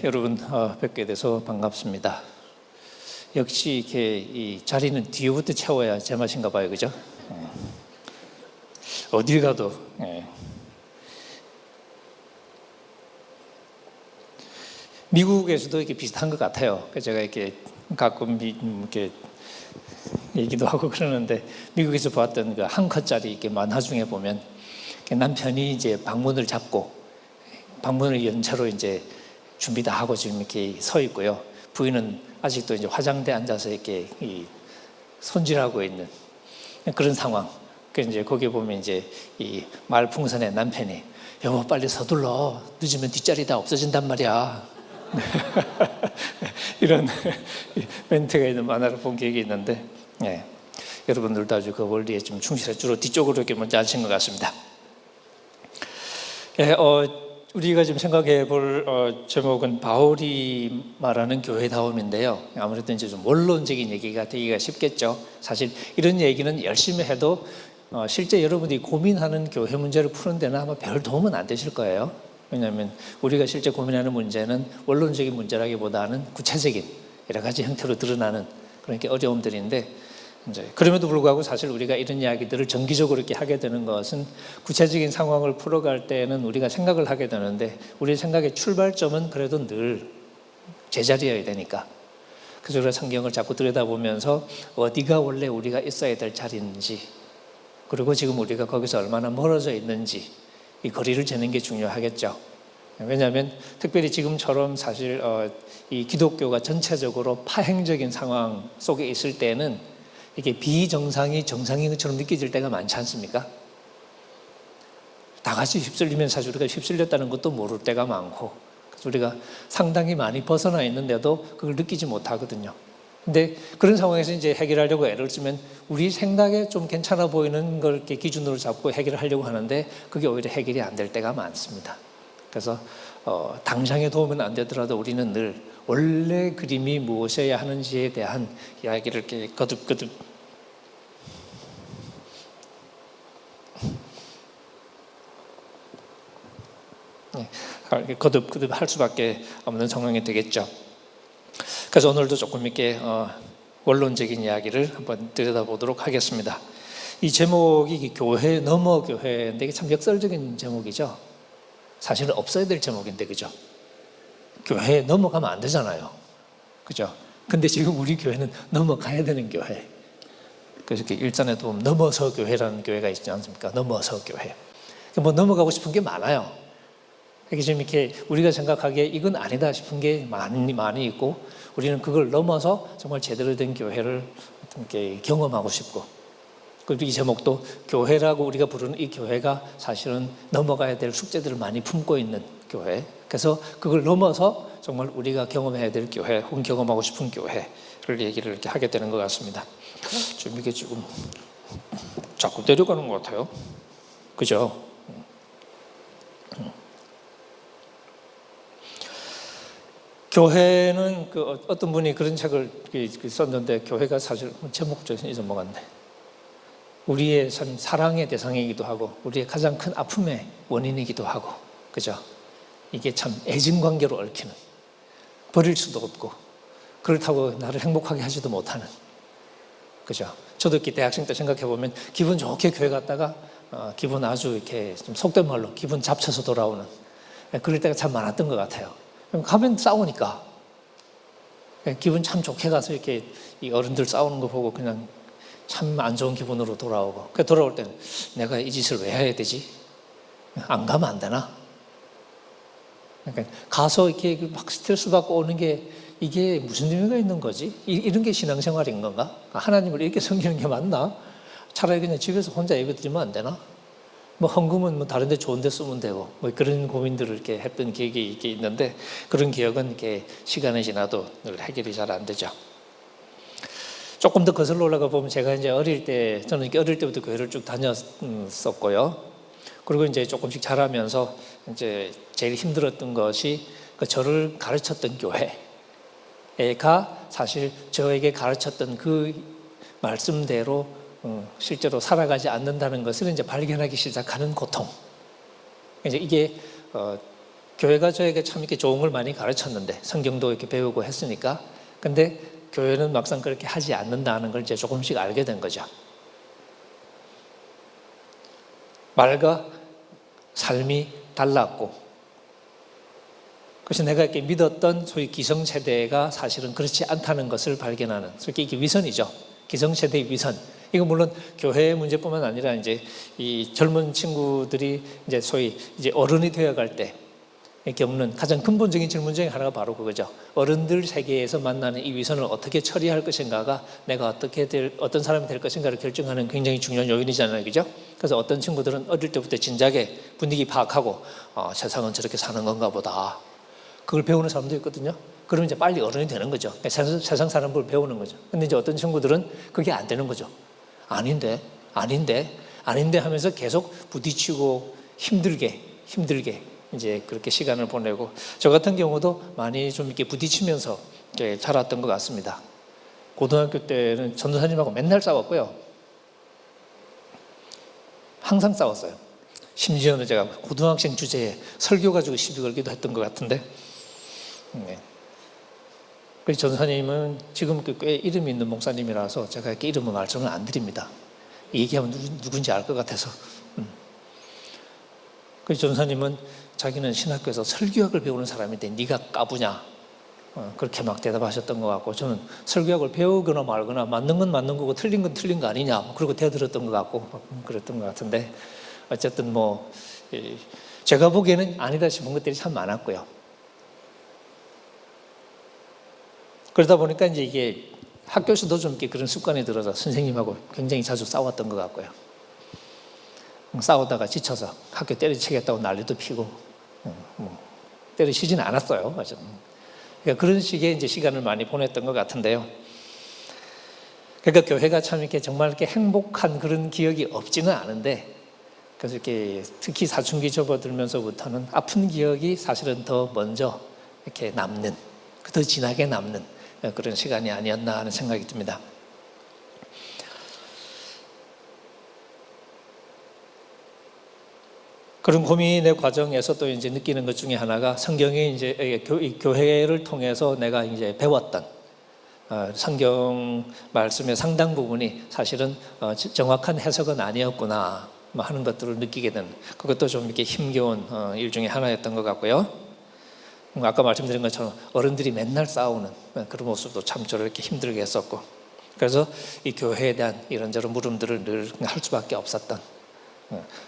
여러분 뵙게 돼서 반갑습니다. 역시 이렇게 이 자리는 뒤부터 채워야 제맛인가 봐요, 그죠? 어딜 가도. 미국에서도 이렇게 비슷한 것 같아요. 제가 이렇게 가끔 이렇게 얘기도 하고 그러는데, 미국에서 봤던 그 한 컷짜리 이렇게 만화 중에 보면 남편이 이제 방문을 잡고 방문을 연차로 이제 준비 다 하고 지금 이렇게 서 있고요. 부인은 아직도 이제 화장대에 앉아서 이렇게 손질하고 있는 그런 상황. 그 이제 거기 보면 이제 이 말풍선의 남편이 여보 빨리 서둘러 늦으면 뒷자리 다 없어진단 말이야. 이런 멘트가 있는 만화를 본 기억이 있는데, 여러분들도 아주 그 원리에 좀 충실해 주로 뒤쪽으로 이렇게 먼저 앉으신 것 같습니다. 우리가 지금 생각해 볼 제목은 바울이 말하는 교회다움인데요. 아무래도 이제 좀 원론적인 얘기가 되기가 쉽겠죠. 사실 이런 얘기는 열심히 해도 실제 여러분이 고민하는 교회 문제를 푸는 데는 아마 별 도움은 안 되실 거예요. 왜냐하면 우리가 실제 고민하는 문제는 원론적인 문제라기보다는 구체적인 여러 가지 형태로 드러나는 그런 어려움들인데, 이제 그럼에도 불구하고 사실 우리가 이런 이야기들을 정기적으로 이렇게 하게 되는 것은 구체적인 상황을 풀어갈 때는 우리가 생각을 하게 되는데, 우리 생각의 출발점은 그래도 늘 제자리여야 되니까. 그래서 우리가 성경을 자꾸 들여다보면서 어디가 원래 우리가 있어야 될 자리인지, 그리고 지금 우리가 거기서 얼마나 멀어져 있는지 이 거리를 재는 게 중요하겠죠. 왜냐하면 특별히 지금처럼 사실 이 기독교가 전체적으로 파행적인 상황 속에 있을 때는 이게 비정상이 정상인 것처럼 느껴질 때가 많지 않습니까? 다 같이 휩쓸리면 사실 우리가 휩쓸렸다는 것도 모를 때가 많고, 그래서 우리가 상당히 많이 벗어나 있는데도 그걸 느끼지 못하거든요. 근데 그런 상황에서 이제 해결하려고 애를 쓰면 우리 생각에 좀 괜찮아 보이는 걸 이렇게 기준으로 잡고 해결을 하려고 하는데 그게 오히려 해결이 안 될 때가 많습니다. 그래서 당장에 도움은 안 되더라도 우리는 늘 원래 그림이 무엇이어야 하는지에 대한 이야기를 이렇게 거듭거듭 거듭거듭 할 수밖에 없는 상황이 되겠죠. 그래서 오늘도 조금 이렇게 원론적인 이야기를 한번 들여다보도록 하겠습니다. 이 제목이 교회 넘어 교회인데 이게 참 역설적인 제목이죠. 사실은 없어야 될 제목인데, 그죠? 교회에 넘어가면 안 되잖아요, 그죠? 근데 지금 우리 교회는 넘어가야 되는 교회. 그래서 이렇게 일전에도 보면 넘어서 교회라는 교회가 있지 않습니까? 넘어서 교회. 뭐 넘어가고 싶은 게 많아요. 이게 지금 이렇게 우리가 생각하기에 이건 아니다 싶은 게 많이 있고, 우리는 그걸 넘어서 정말 제대로 된 교회를 이렇게 경험하고 싶고, 그리고 이 제목도 교회라고 우리가 부르는 이 교회가 사실은 넘어가야 될 숙제들을 많이 품고 있는 교회. 그래서 그걸 넘어서 정말 우리가 경험해야 될 교회, 혹은 경험하고 싶은 교회를 얘기를 이렇게 하게 되는 것 같습니다. 좀 이게 지금 자꾸 내려가는 것 같아요, 그죠? 교회는 어떤 분이 그런 책을 썼는데, 교회가 사실 제목 좀 잊어먹었네. 우리의 참 사랑의 대상이기도 하고 우리의 가장 큰 아픔의 원인이기도 하고, 그죠? 이게 참 애증관계로 얽히는, 버릴 수도 없고 그렇다고 나를 행복하게 하지도 못하는, 그죠? 저도 이렇게 대학생 때 생각해 보면 기분 좋게 교회 갔다가 기분 아주 이렇게 좀 속된 말로 기분 잡쳐서 돌아오는 그럴 때가 참 많았던 것 같아요. 가면 싸우니까 기분 참 좋게 가서 이렇게 이 어른들 싸우는 거 보고 그냥 참 안 좋은 기분으로 돌아오고, 그 돌아올 때는 내가 이 짓을 왜 해야 되지? 안 가면 안 되나? 그러니까 가서 이렇게 막 스트레스 받고 오는 게 이게 무슨 의미가 있는 거지? 이런 게 신앙생활인 건가? 하나님을 이렇게 섬기는 게 맞나? 차라리 그냥 집에서 혼자 예배 드리면 안 되나? 뭐 헌금은 뭐 다른 데 좋은 데 쓰면 되고, 뭐 그런 고민들을 이렇게 했던 기억이 이렇게 있는데, 그런 기억은 이렇게 시간이 지나도 늘 해결이 잘 안 되죠. 조금 더 거슬러 올라가 보면 제가 이제 저는 이렇게 어릴 때부터 교회를 쭉 다녔었고요. 그리고 이제 조금씩 자라면서 이제 제일 힘들었던 것이 저를 가르쳤던 교회가 사실 저에게 가르쳤던 그 말씀대로 실제로 살아가지 않는다는 것을 이제 발견하기 시작하는 고통. 이제 이게 교회가 저에게 참 이렇게 좋은 걸 많이 가르쳤는데 성경도 이렇게 배우고 했으니까 근데 교회는 막상 그렇게 하지 않는다는 걸 이제 조금씩 알게 된 거죠. 말과 삶이 달랐고 그래서 내가 이렇게 믿었던 소위 기성세대가 사실은 그렇지 않다는 것을 발견하는 이게 위선이죠. 기성세대의 위선. 이거 물론 교회의 문제뿐만 아니라 이제 이 젊은 친구들이 이제 소위 이제 어른이 되어갈 때 겪는 가장 근본적인 질문 중에 하나가 바로 그거죠. 어른들 세계에서 만나는 이 위선을 어떻게 처리할 것인가가 내가 어떤 사람이 될 것인가를 결정하는 굉장히 중요한 요인이잖아요, 그죠? 그래서 어떤 친구들은 어릴 때부터 진작에 분위기 파악하고 세상은 저렇게 사는 건가 보다. 그걸 배우는 사람도 있거든요. 그러면 이제 빨리 어른이 되는 거죠. 세상 사는 걸 배우는 거죠. 근데 이제 어떤 친구들은 그게 안 되는 거죠. 아닌데 하면서 계속 부딪히고 힘들게 이제 그렇게 시간을 보내고 저 같은 경우도 많이 좀 이렇게 부딪히면서 자랐던 것 같습니다. 고등학교 때는 전도사님하고 맨날 싸웠고요. 항상 싸웠어요. 심지어는 제가 고등학생 주제에 설교 가지고 시비 걸기도 했던 것 같은데 그래서 전도사님은 지금 꽤 이름이 있는 목사님이라서 제가 이렇게 이름을 말씀을 안 드립니다. 얘기하면 누군지 알 것 같아서. 그래서 전도사님은 자기는 신학교에서 설교학을 배우는 사람인데 네가 까부냐 그렇게 막 대답하셨던 것 같고 저는 설교학을 배우거나 말거나 맞는 건 맞는 거고 틀린 건 틀린 거 아니냐 그러고 대들었던 것 같고 그랬던 것 같은데 어쨌든 뭐 제가 보기에는 아니다 싶은 것들이 참 많았고요. 그러다 보니까 이제 이게 학교에서도 좀 이렇게 그런 습관이 들어서 선생님하고 굉장히 자주 싸웠던 것 같고요. 싸우다가 지쳐서 학교 때려치겠다고 난리도 피고 때려치지는 않았어요. 맞아. 그러니까 그런 식의 이제 시간을 많이 보냈던 것 같은데요. 그러니까 교회가 참 이렇게 정말 이렇게 행복한 그런 기억이 없지는 않은데 그래서 이렇게 특히 사춘기 접어들면서부터는 아픈 기억이 사실은 더 먼저 이렇게 남는, 더 진하게 남는 그런 시간이 아니었나 하는 생각이 듭니다. 그런 고민의 과정에서 또 이제 느끼는 것 중에 하나가 성경에 이제 교회를 통해서 내가 이제 배웠던 성경 말씀의 상당 부분이 사실은 정확한 해석은 아니었구나 하는 것들을 느끼게 된 그것도 좀 이렇게 힘겨운 일 중에 하나였던 것 같고요. 아까 말씀드린 것처럼 어른들이 맨날 싸우는 그런 모습도 참 저를 이렇게 힘들게 했었고 그래서 이 교회에 대한 이런저런 물음들을 늘 할 수밖에 없었던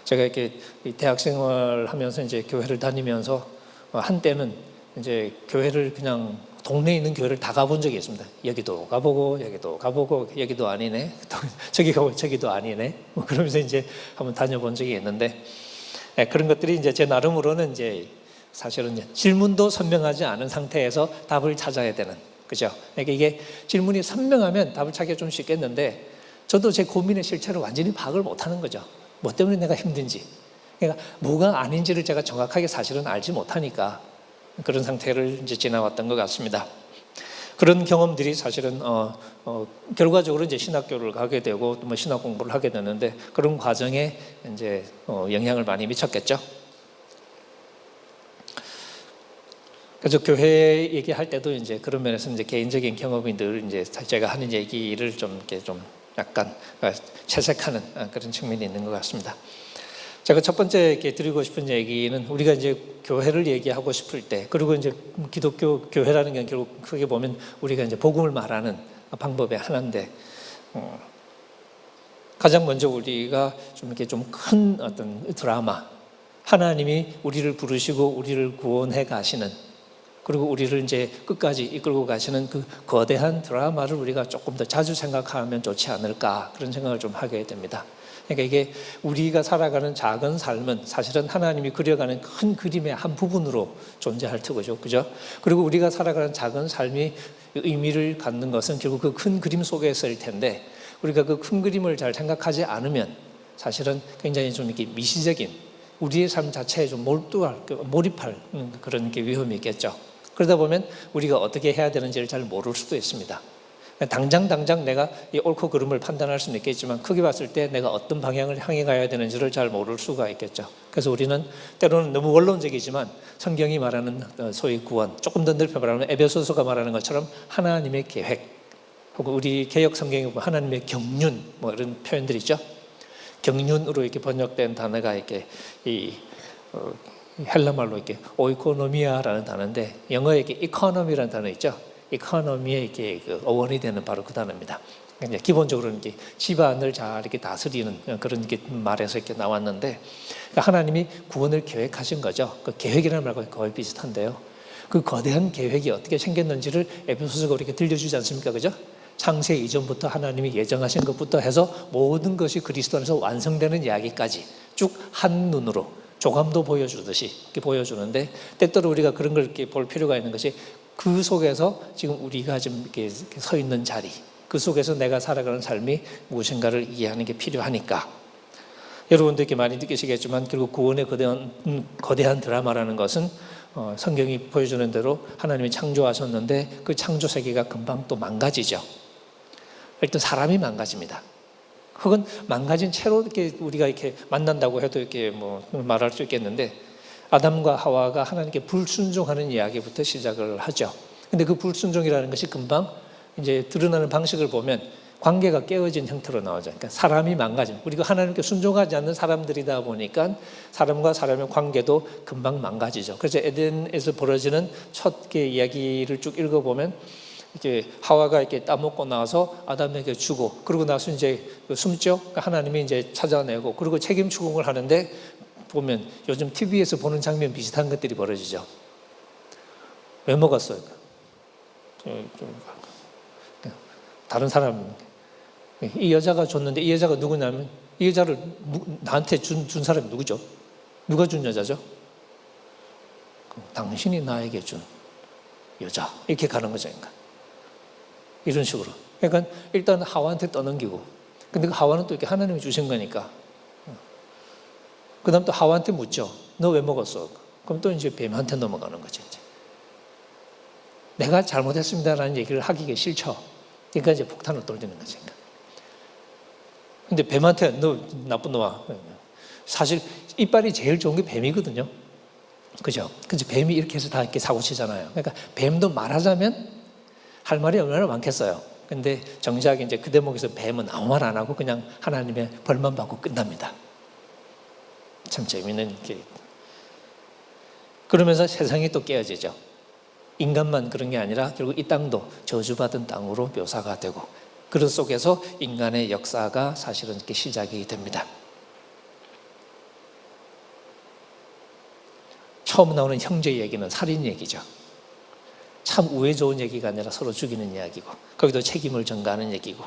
제가 이렇게 대학생활 하면서 이제 교회를 다니면서 한때는 이제 교회를 그냥 동네에 있는 교회를 다 가본 적이 있습니다. 여기도 가보고 여기도 아니네. 저기 가고 저기도 아니네. 뭐 그러면서 이제 한번 다녀본 적이 있는데 그런 것들이 이제 제 나름으로는 이제 사실은 이제 질문도 선명하지 않은 상태에서 답을 찾아야 되는 그죠? 그러니까 이게 질문이 선명하면 답을 찾기가 좀 쉽겠는데 저도 제 고민의 실체를 완전히 파악을 못하는 거죠. 뭐 때문에 내가 힘든지 그러니까 뭐가 아닌지를 제가 정확하게 사실은 알지 못하니까 그런 상태를 이제 지나왔던 것 같습니다. 그런 경험들이 사실은 결과적으로 이제 신학교를 가게 되고 또 뭐 신학 공부를 하게 되는데 그런 과정에 이제 영향을 많이 미쳤겠죠. 그래서 교회 얘기할 때도 이제 그런 면에서 이제 개인적인 경험이 늘 이제 제가 하는 얘기를 좀 이렇게 좀 약간 채색하는 그런 측면이 있는 것 같습니다. 제가 첫 번째 이렇게 드리고 싶은 얘기는 우리가 이제 교회를 얘기하고 싶을 때 그리고 이제 기독교 교회라는 게 결국 크게 보면 우리가 이제 복음을 말하는 방법의 하나인데 가장 먼저 우리가 좀 이렇게 좀 큰 어떤 드라마 하나님이 우리를 부르시고 우리를 구원해 가시는 그리고 우리를 이제 끝까지 이끌고 가시는 그 거대한 드라마를 우리가 조금 더 자주 생각하면 좋지 않을까 그런 생각을 좀 하게 됩니다. 그러니까 이게 우리가 살아가는 작은 삶은 사실은 하나님이 그려가는 큰 그림의 한 부분으로 존재할 테고죠. 그죠? 그리고 우리가 살아가는 작은 삶이 의미를 갖는 것은 결국 그 큰 그림 속에 있을 텐데 우리가 그 큰 그림을 잘 생각하지 않으면 사실은 굉장히 좀 이렇게 미시적인 우리의 삶 자체에 좀 몰입할 그런 위험이 있겠죠. 그러다 보면 우리가 어떻게 해야 되는지를 잘 모를 수도 있습니다. 당장 내가 이 옳고 그름을 판단할 수는 있겠지만 크게 봤을 때 내가 어떤 방향을 향해 가야 되는지를 잘 모를 수가 있겠죠. 그래서 우리는 때로는 너무 원론적이지만 성경이 말하는 소위 구원, 조금 더 넓혀 말하면 에베소서가 말하는 것처럼 하나님의 계획, 혹은 우리 개역 성경에 보면 하나님의 경륜, 뭐 이런 표현들이 있죠. 경륜으로 이렇게 번역된 단어가 이렇게 헬라말로 이렇게 오이코노미아라는 단어인데 영어에 이렇게 이코노미라는 단어 있죠. 이코노미에 이렇게 어원이 되는 바로 그 단어입니다. 이제 기본적으로는 이렇게 집안을 잘 이렇게 다스리는 그런 이렇게 말에서 이렇게 나왔는데, 그러니까 하나님이 구원을 계획하신 거죠. 그 계획이라는 말과 거의 비슷한데요. 그 거대한 계획이 어떻게 생겼는지를 에베소서가 이렇게 들려주지 않습니까, 그죠? 창세 이전부터 하나님이 예정하신 것부터 해서 모든 것이 그리스도 안에서 완성되는 이야기까지 쭉 한눈으로 조감도 보여주듯이 이렇게 보여주는데, 때때로 우리가 그런 걸 이렇게 볼 필요가 있는 것이 그 속에서 지금 우리가 지금 이렇게 서 있는 자리, 그 속에서 내가 살아가는 삶이 무엇인가를 이해하는 게 필요하니까. 여러분도 이렇게 많이 느끼시겠지만 결국 구원의 거대한 드라마라는 것은 성경이 보여주는 대로 하나님이 창조하셨는데 그 창조 세계가 금방 또 망가지죠. 일단 사람이 망가집니다. 혹은 망가진 채로 이렇게 우리가 이렇게 만난다고 해도 이렇게 뭐 말할 수 있겠는데, 아담과 하와가 하나님께 불순종하는 이야기부터 시작을 하죠. 근데 그 불순종이라는 것이 금방 이제 드러나는 방식을 보면 관계가 깨어진 형태로 나오죠. 그러니까 사람이 망가진, 우리가 하나님께 순종하지 않는 사람들이다 보니까 사람과 사람의 관계도 금방 망가지죠. 그래서 에덴에서 벌어지는 첫 이야기를 쭉 읽어보면 이렇게 하와가 이렇게 따먹고 나서 아담에게 주고, 그러고 나서 이제 숨죠. 그러니까 하나님이 이제 찾아내고, 그리고 책임 추궁을 하는데 보면 요즘 TV에서 보는 장면 비슷한 것들이 벌어지죠. 왜 먹었어요? 다른 사람, 이 여자가 줬는데 이 여자가 누구냐면 이 여자를 나한테 준 사람이 누구죠? 누가 준 여자죠? 당신이 나에게 준 여자, 이렇게 가는 거죠. 그러니까 이런 식으로. 그러니까 일단 하와한테 떠넘기고, 근데 그 하와는 또 이렇게 하나님이 주신 거니까 그 다음 또 하와한테 묻죠. 너 왜 먹었어? 그럼 또 이제 뱀한테 넘어가는 거죠. 이제. 내가 잘못했습니다라는 얘기를 하기가 싫죠. 그러니까 이제 폭탄을 돌리는 거죠. 근데 뱀한테 너 나쁜 놈아. 사실 이빨이 제일 좋은 게 뱀이거든요. 그죠? 그래서 뱀이 이렇게 해서 다 이렇게 사고 치잖아요. 그러니까 뱀도 말하자면 할 말이 얼마나 많겠어요. 근데 정작 이제 그 대목에서 뱀은 아무 말 안 하고 그냥 하나님의 벌만 받고 끝납니다. 참 재미있는 게. 그러면서 세상이 또 깨어지죠. 인간만 그런 게 아니라 결국 이 땅도 저주받은 땅으로 묘사가 되고, 그런 속에서 인간의 역사가 사실은 이렇게 시작이 됩니다. 처음 나오는 형제 얘기는 살인 얘기죠. 참 우애 좋은 얘기가 아니라 서로 죽이는 이야기고, 거기도 책임을 전가하는 얘기고.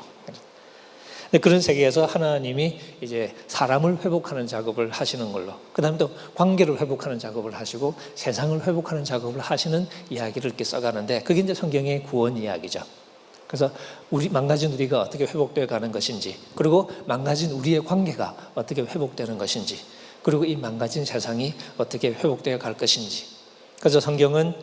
그런 세계에서 하나님이 이제 사람을 회복하는 작업을 하시는 걸로, 그 다음에 또 관계를 회복하는 작업을 하시고 세상을 회복하는 작업을 하시는 이야기를 이렇게 써가는데, 그게 이제 성경의 구원 이야기죠. 그래서 망가진 우리가 어떻게 회복되어 가는 것인지, 그리고 망가진 우리의 관계가 어떻게 회복되는 것인지, 그리고 이 망가진 세상이 어떻게 회복되어 갈 것인지. 그래서 성경은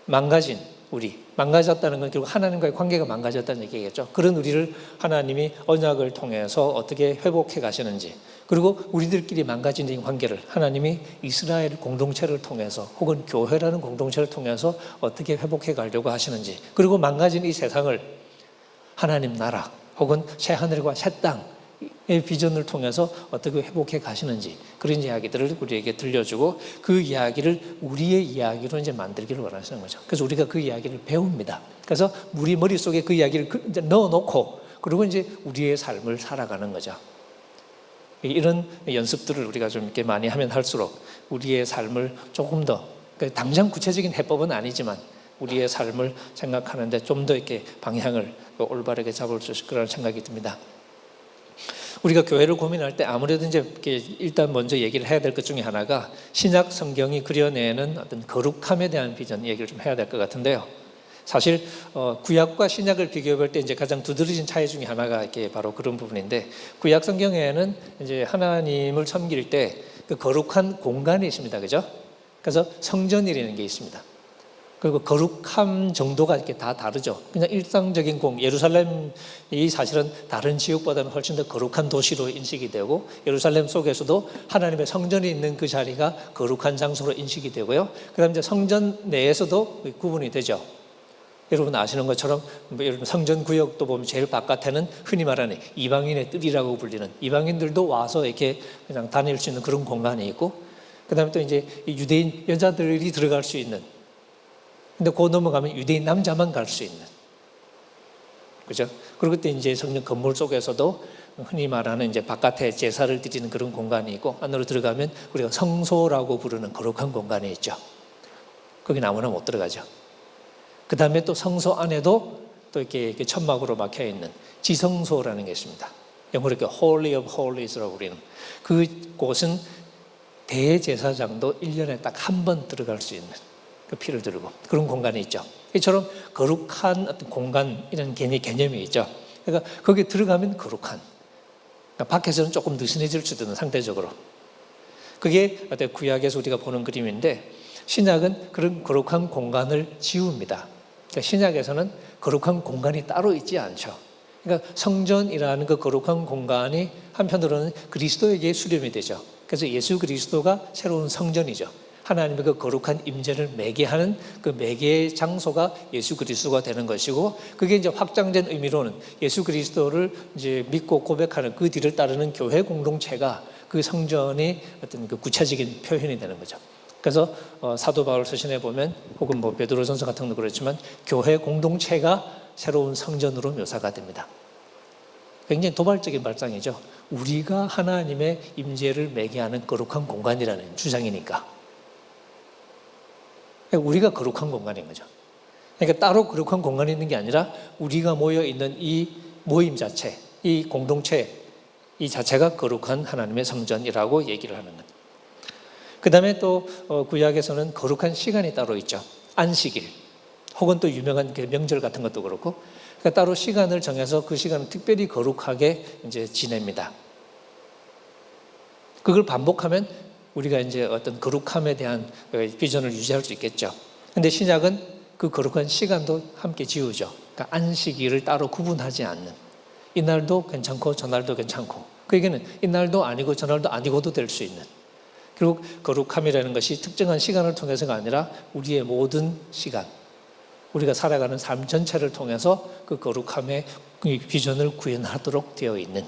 망가졌다는 건 결국 하나님과의 관계가 망가졌다는 얘기겠죠. 그런 우리를 하나님이 언약을 통해서 어떻게 회복해 가시는지, 그리고 우리들끼리 망가진 이 관계를 하나님이 이스라엘 공동체를 통해서 혹은 교회라는 공동체를 통해서 어떻게 회복해 가려고 하시는지, 그리고 망가진 이 세상을 하나님 나라 혹은 새 하늘과 새 땅의 비전을 통해서 어떻게 회복해 가시는지, 그런 이야기들을 우리에게 들려주고 그 이야기를 우리의 이야기로 이제 만들기를 원하시는 거죠. 그래서 우리가 그 이야기를 배웁니다. 그래서 우리 머릿속에 그 이야기를 이제 넣어놓고, 그리고 이제 우리의 삶을 살아가는 거죠. 이런 연습들을 우리가 좀 이렇게 많이 하면 할수록 우리의 삶을 조금 더, 당장 구체적인 해법은 아니지만 우리의 삶을 생각하는데 좀 더 이렇게 방향을 올바르게 잡을 수 있을 거라는 생각이 듭니다. 우리가 교회를 고민할 때 아무래도 이제 일단 먼저 얘기를 해야 될 것 중에 하나가 신약 성경이 그려내는 어떤 거룩함에 대한 비전 얘기를 좀 해야 될 것 같은데요. 사실 구약과 신약을 비교해볼 때 이제 가장 두드러진 차이 중에 하나가 이렇게 바로 그런 부분인데, 구약 성경에는 이제 하나님을 섬길 때 그 거룩한 공간이 있습니다, 그죠? 그래서 성전이라는 게 있습니다. 그리고 거룩함 정도가 이렇게 다 다르죠. 그냥 일상적인 예루살렘이 사실은 다른 지역보다는 훨씬 더 거룩한 도시로 인식이 되고, 예루살렘 속에서도 하나님의 성전이 있는 그 자리가 거룩한 장소로 인식이 되고요. 그다음에 이제 성전 내에서도 구분이 되죠. 여러분 아시는 것처럼 여러분 성전 구역도 보면 제일 바깥에는 흔히 말하는 이방인의 뜰이라고 불리는, 이방인들도 와서 이렇게 그냥 다닐 수 있는 그런 공간이 있고, 그다음에 또 이제 유대인 여자들이 들어갈 수 있는, 근데 그 넘어가면 유대인 남자만 갈 수 있는, 그죠? 그리고 그때 이제 성전 건물 속에서도 흔히 말하는 이제 바깥에 제사를 드리는 그런 공간이 있고, 안으로 들어가면 우리가 성소라고 부르는 거룩한 공간이 있죠. 거기 아무나 못 들어가죠. 그 다음에 또 성소 안에도 또 이렇게 천막으로 막혀 있는 지성소라는 게 있습니다. 영어로 이렇게 Holy of Holies라고 부르는, 그곳은 대제사장도 1년에 딱 한 번 들어갈 수 있는, 그 피를 두르고 그런 공간이 있죠. 이처럼 거룩한 어떤 공간, 이런 개념이 있죠. 그러니까 거기에 들어가면 거룩한, 그러니까 밖에서는 조금 느슨해질 수도 있는, 상대적으로. 그게 어떤 구약에서 우리가 보는 그림인데, 신약은 그런 거룩한 공간을 지웁니다. 그러니까 신약에서는 거룩한 공간이 따로 있지 않죠. 그러니까 성전이라는 그 거룩한 공간이 한편으로는 그리스도에게 수렴이 되죠. 그래서 예수 그리스도가 새로운 성전이죠. 하나님의 그 거룩한 임재를 매개하는 그 매개의 장소가 예수 그리스도가 되는 것이고, 그게 이제 확장된 의미로는 예수 그리스도를 이제 믿고 고백하는 그 뒤를 따르는 교회 공동체가 그 성전의 어떤 그 구체적인 표현이 되는 거죠. 그래서 사도 바울 서신에 보면, 혹은 뭐 베드로전서 같은 것도 그렇지만, 교회 공동체가 새로운 성전으로 묘사가 됩니다. 굉장히 도발적인 발상이죠. 우리가 하나님의 임재를 매개하는 거룩한 공간이라는 주장이니까. 우리가 거룩한 공간인 거죠. 그러니까 따로 거룩한 공간이 있는 게 아니라 우리가 모여 있는 이 모임 자체, 이 공동체, 이 자체가 거룩한 하나님의 성전이라고 얘기를 하는 것. 그 다음에 또 구약에서는 거룩한 시간이 따로 있죠. 안식일, 혹은 또 유명한 명절 같은 것도 그렇고, 그러니까 따로 시간을 정해서 그 시간을 특별히 거룩하게 이제 지냅니다. 그걸 반복하면 우리가 이제 어떤 거룩함에 대한 비전을 유지할 수 있겠죠. 근데 신약은 그 거룩한 시간도 함께 지우죠. 그러니까 안식일을 따로 구분하지 않는, 이날도 괜찮고 저날도 괜찮고, 그 얘기는 이날도 아니고 저날도 아니고도 될 수 있는, 그리고 거룩함이라는 것이 특정한 시간을 통해서가 아니라 우리의 모든 시간, 우리가 살아가는 삶 전체를 통해서 그 거룩함의 비전을 구현하도록 되어 있는,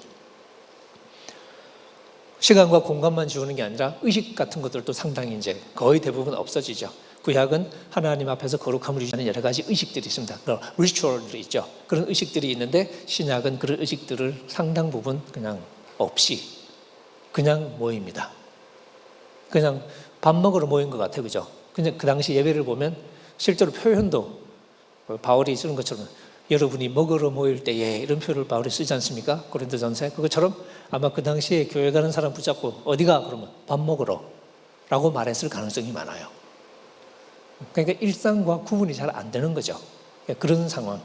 시간과 공간만 지우는 게 아니라 의식 같은 것들도 상당히 이제 거의 대부분 없어지죠. 구약은 하나님 앞에서 거룩함을 유지하는 여러 가지 의식들이 있습니다. 리추얼들이 있죠. 그런 의식들이 있는데, 신약은 그런 의식들을 상당 부분 그냥 없이 그냥 모입니다. 그냥 밥 먹으러 모인 것 같아요. 그죠? 그냥 그 당시 예배를 보면 실제로 표현도 바울이 쓰는 것처럼 여러분이 먹으러 모일 때에, 이런 표현을 바울이 쓰지 않습니까? 고린도전서에. 그것처럼 아마 그 당시에 교회 가는 사람 붙잡고 어디가? 그러면 밥 먹으러 라고 말했을 가능성이 많아요. 그러니까 일상과 구분이 잘 안 되는 거죠. 그런 상황.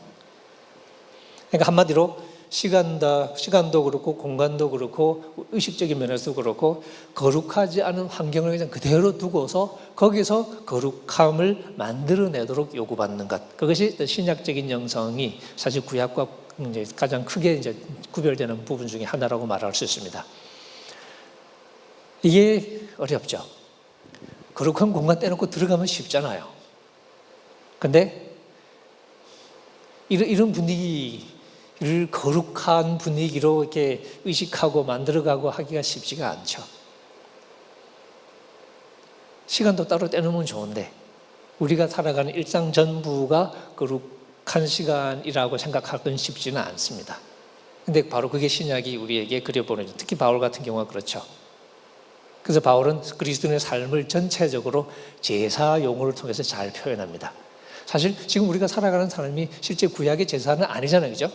그러니까 한마디로 시간도 그렇고 공간도 그렇고 의식적인 면에서도 그렇고, 거룩하지 않은 환경을 그냥 그대로 두고서 거기서 거룩함을 만들어내도록 요구받는 것, 그것이 신약적인 영성이 사실 구약과 이제 가장 크게 이제 구별되는 부분 중에 하나라고 말할 수 있습니다. 이게 어렵죠. 거룩한 공간 떼놓고 들어가면 쉽잖아요. 근데 이런 분위기를 거룩한 분위기로 이렇게 의식하고 만들어가고 하기가 쉽지가 않죠. 시간도 따로 떼놓으면 좋은데, 우리가 살아가는 일상 전부가 거룩한 시간이라고 생각하기는 쉽지는 않습니다. 근데 바로 그게 신약이 우리에게 그려보는, 특히 바울 같은 경우가 그렇죠. 그래서 바울은 그리스도인의 삶을 전체적으로 제사 용어를 통해서 잘 표현합니다. 사실 지금 우리가 살아가는 삶이 실제 구약의 제사는 아니잖아요. 그죠?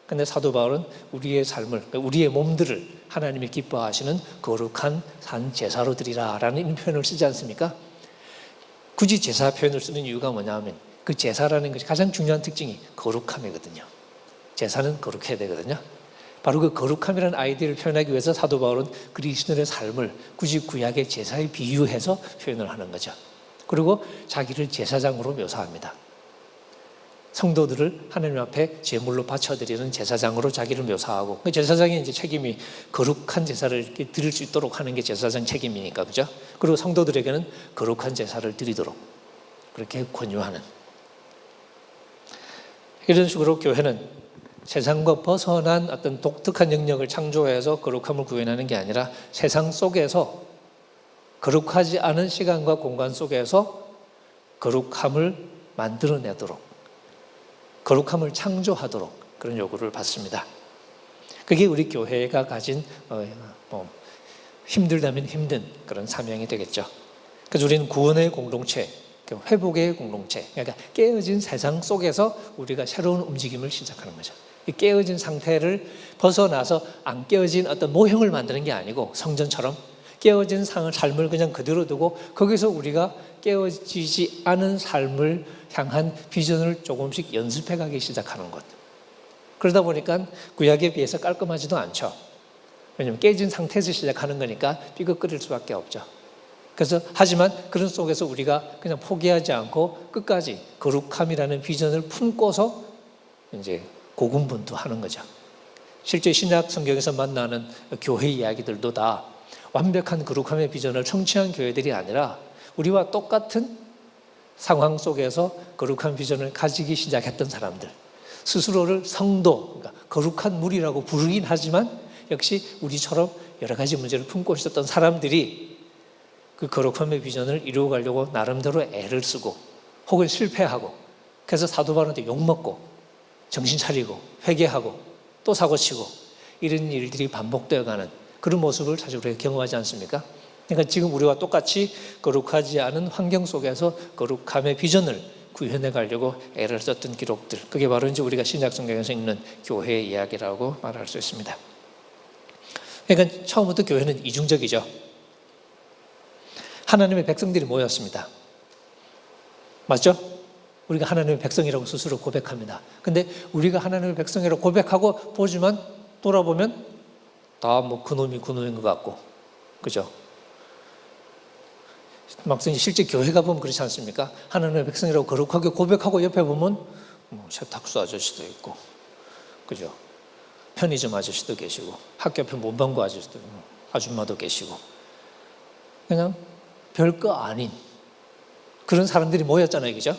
근데 사도 바울은 우리의 삶을, 우리의 몸들을 하나님이 기뻐하시는 거룩한 산 제사로 드리라 라는 표현을 쓰지 않습니까? 굳이 제사 표현을 쓰는 이유가 뭐냐 하면, 그 제사라는 것이 가장 중요한 특징이 거룩함이거든요. 제사는 거룩해야 되거든요. 바로 그 거룩함이라는 아이디어를 표현하기 위해서 사도 바울은 그리스도인의 삶을 굳이 구약의 제사에 비유해서 표현을 하는 거죠. 그리고 자기를 제사장으로 묘사합니다. 성도들을 하나님 앞에 제물로 바쳐드리는 제사장으로 자기를 묘사하고, 그 제사장의 이제 책임이 거룩한 제사를 이렇게 드릴 수 있도록 하는 게 제사장 책임이니까, 그죠? 그리고 성도들에게는 거룩한 제사를 드리도록 그렇게 권유하는, 이런 식으로 교회는 세상과 벗어난 어떤 독특한 영역을 창조해서 거룩함을 구현하는 게 아니라 세상 속에서, 거룩하지 않은 시간과 공간 속에서 거룩함을 만들어내도록, 거룩함을 창조하도록 그런 요구를 받습니다. 그게 우리 교회가 가진 힘들다면 힘든 그런 사명이 되겠죠. 그래서 우리는 구원의 공동체, 회복의 공동체, 그러니까 깨어진 세상 속에서 우리가 새로운 움직임을 시작하는 거죠. 이 깨어진 상태를 벗어나서 안 깨어진 어떤 모형을 만드는 게 아니고, 성전처럼 깨어진 삶을 그냥 그대로 두고 거기서 우리가 깨어지지 않은 삶을 향한 비전을 조금씩 연습해 가기 시작하는 것. 그러다 보니까 구약에 비해서 깔끔하지도 않죠. 왜냐하면 깨진 상태에서 시작하는 거니까 삐걱거릴 수밖에 없죠. 그래서 하지만 그런 속에서 우리가 그냥 포기하지 않고 끝까지 거룩함이라는 비전을 품고서 이제 고군분투하는 거죠. 실제 신약 성경에서 만나는 교회 이야기들도 다 완벽한 거룩함의 비전을 성취한 교회들이 아니라 우리와 똑같은 상황 속에서 거룩한 비전을 가지기 시작했던 사람들, 스스로를 성도, 그러니까 거룩한 무리라고 부르긴 하지만 역시 우리처럼 여러 가지 문제를 품고 있었던 사람들이 그 거룩함의 비전을 이루어가려고 나름대로 애를 쓰고 혹은 실패하고, 그래서 사도 바울한테 욕먹고 정신 차리고 회개하고 또 사고치고 이런 일들이 반복되어가는 그런 모습을 사실 우리가 경험하지 않습니까? 그러니까 지금 우리와 똑같이 거룩하지 않은 환경 속에서 거룩함의 비전을 구현해 가려고 애를 썼던 기록들, 그게 바로 이제 우리가 신약 성경에서 읽는 교회의 이야기라고 말할 수 있습니다. 그러니까 처음부터 교회는 이중적이죠. 하나님의 백성들이 모였습니다. 맞죠? 우리가 하나님의 백성이라고 스스로 고백합니다. 근데 우리가 하나님의 백성이라고 고백하고 보지만 돌아보면 다 뭐 그놈인 것 같고, 그죠? 막상 실제 교회 가보면 그렇지 않습니까? 하나님의 백성이라고 거룩하게 고백하고 옆에 보면 뭐 세탁소 아저씨도 있고, 그죠? 편의점 아저씨도 계시고, 학교 앞에 문방구 아줌마도 계시고, 그냥 별거 아닌 그런 사람들이 모였잖아요, 그죠?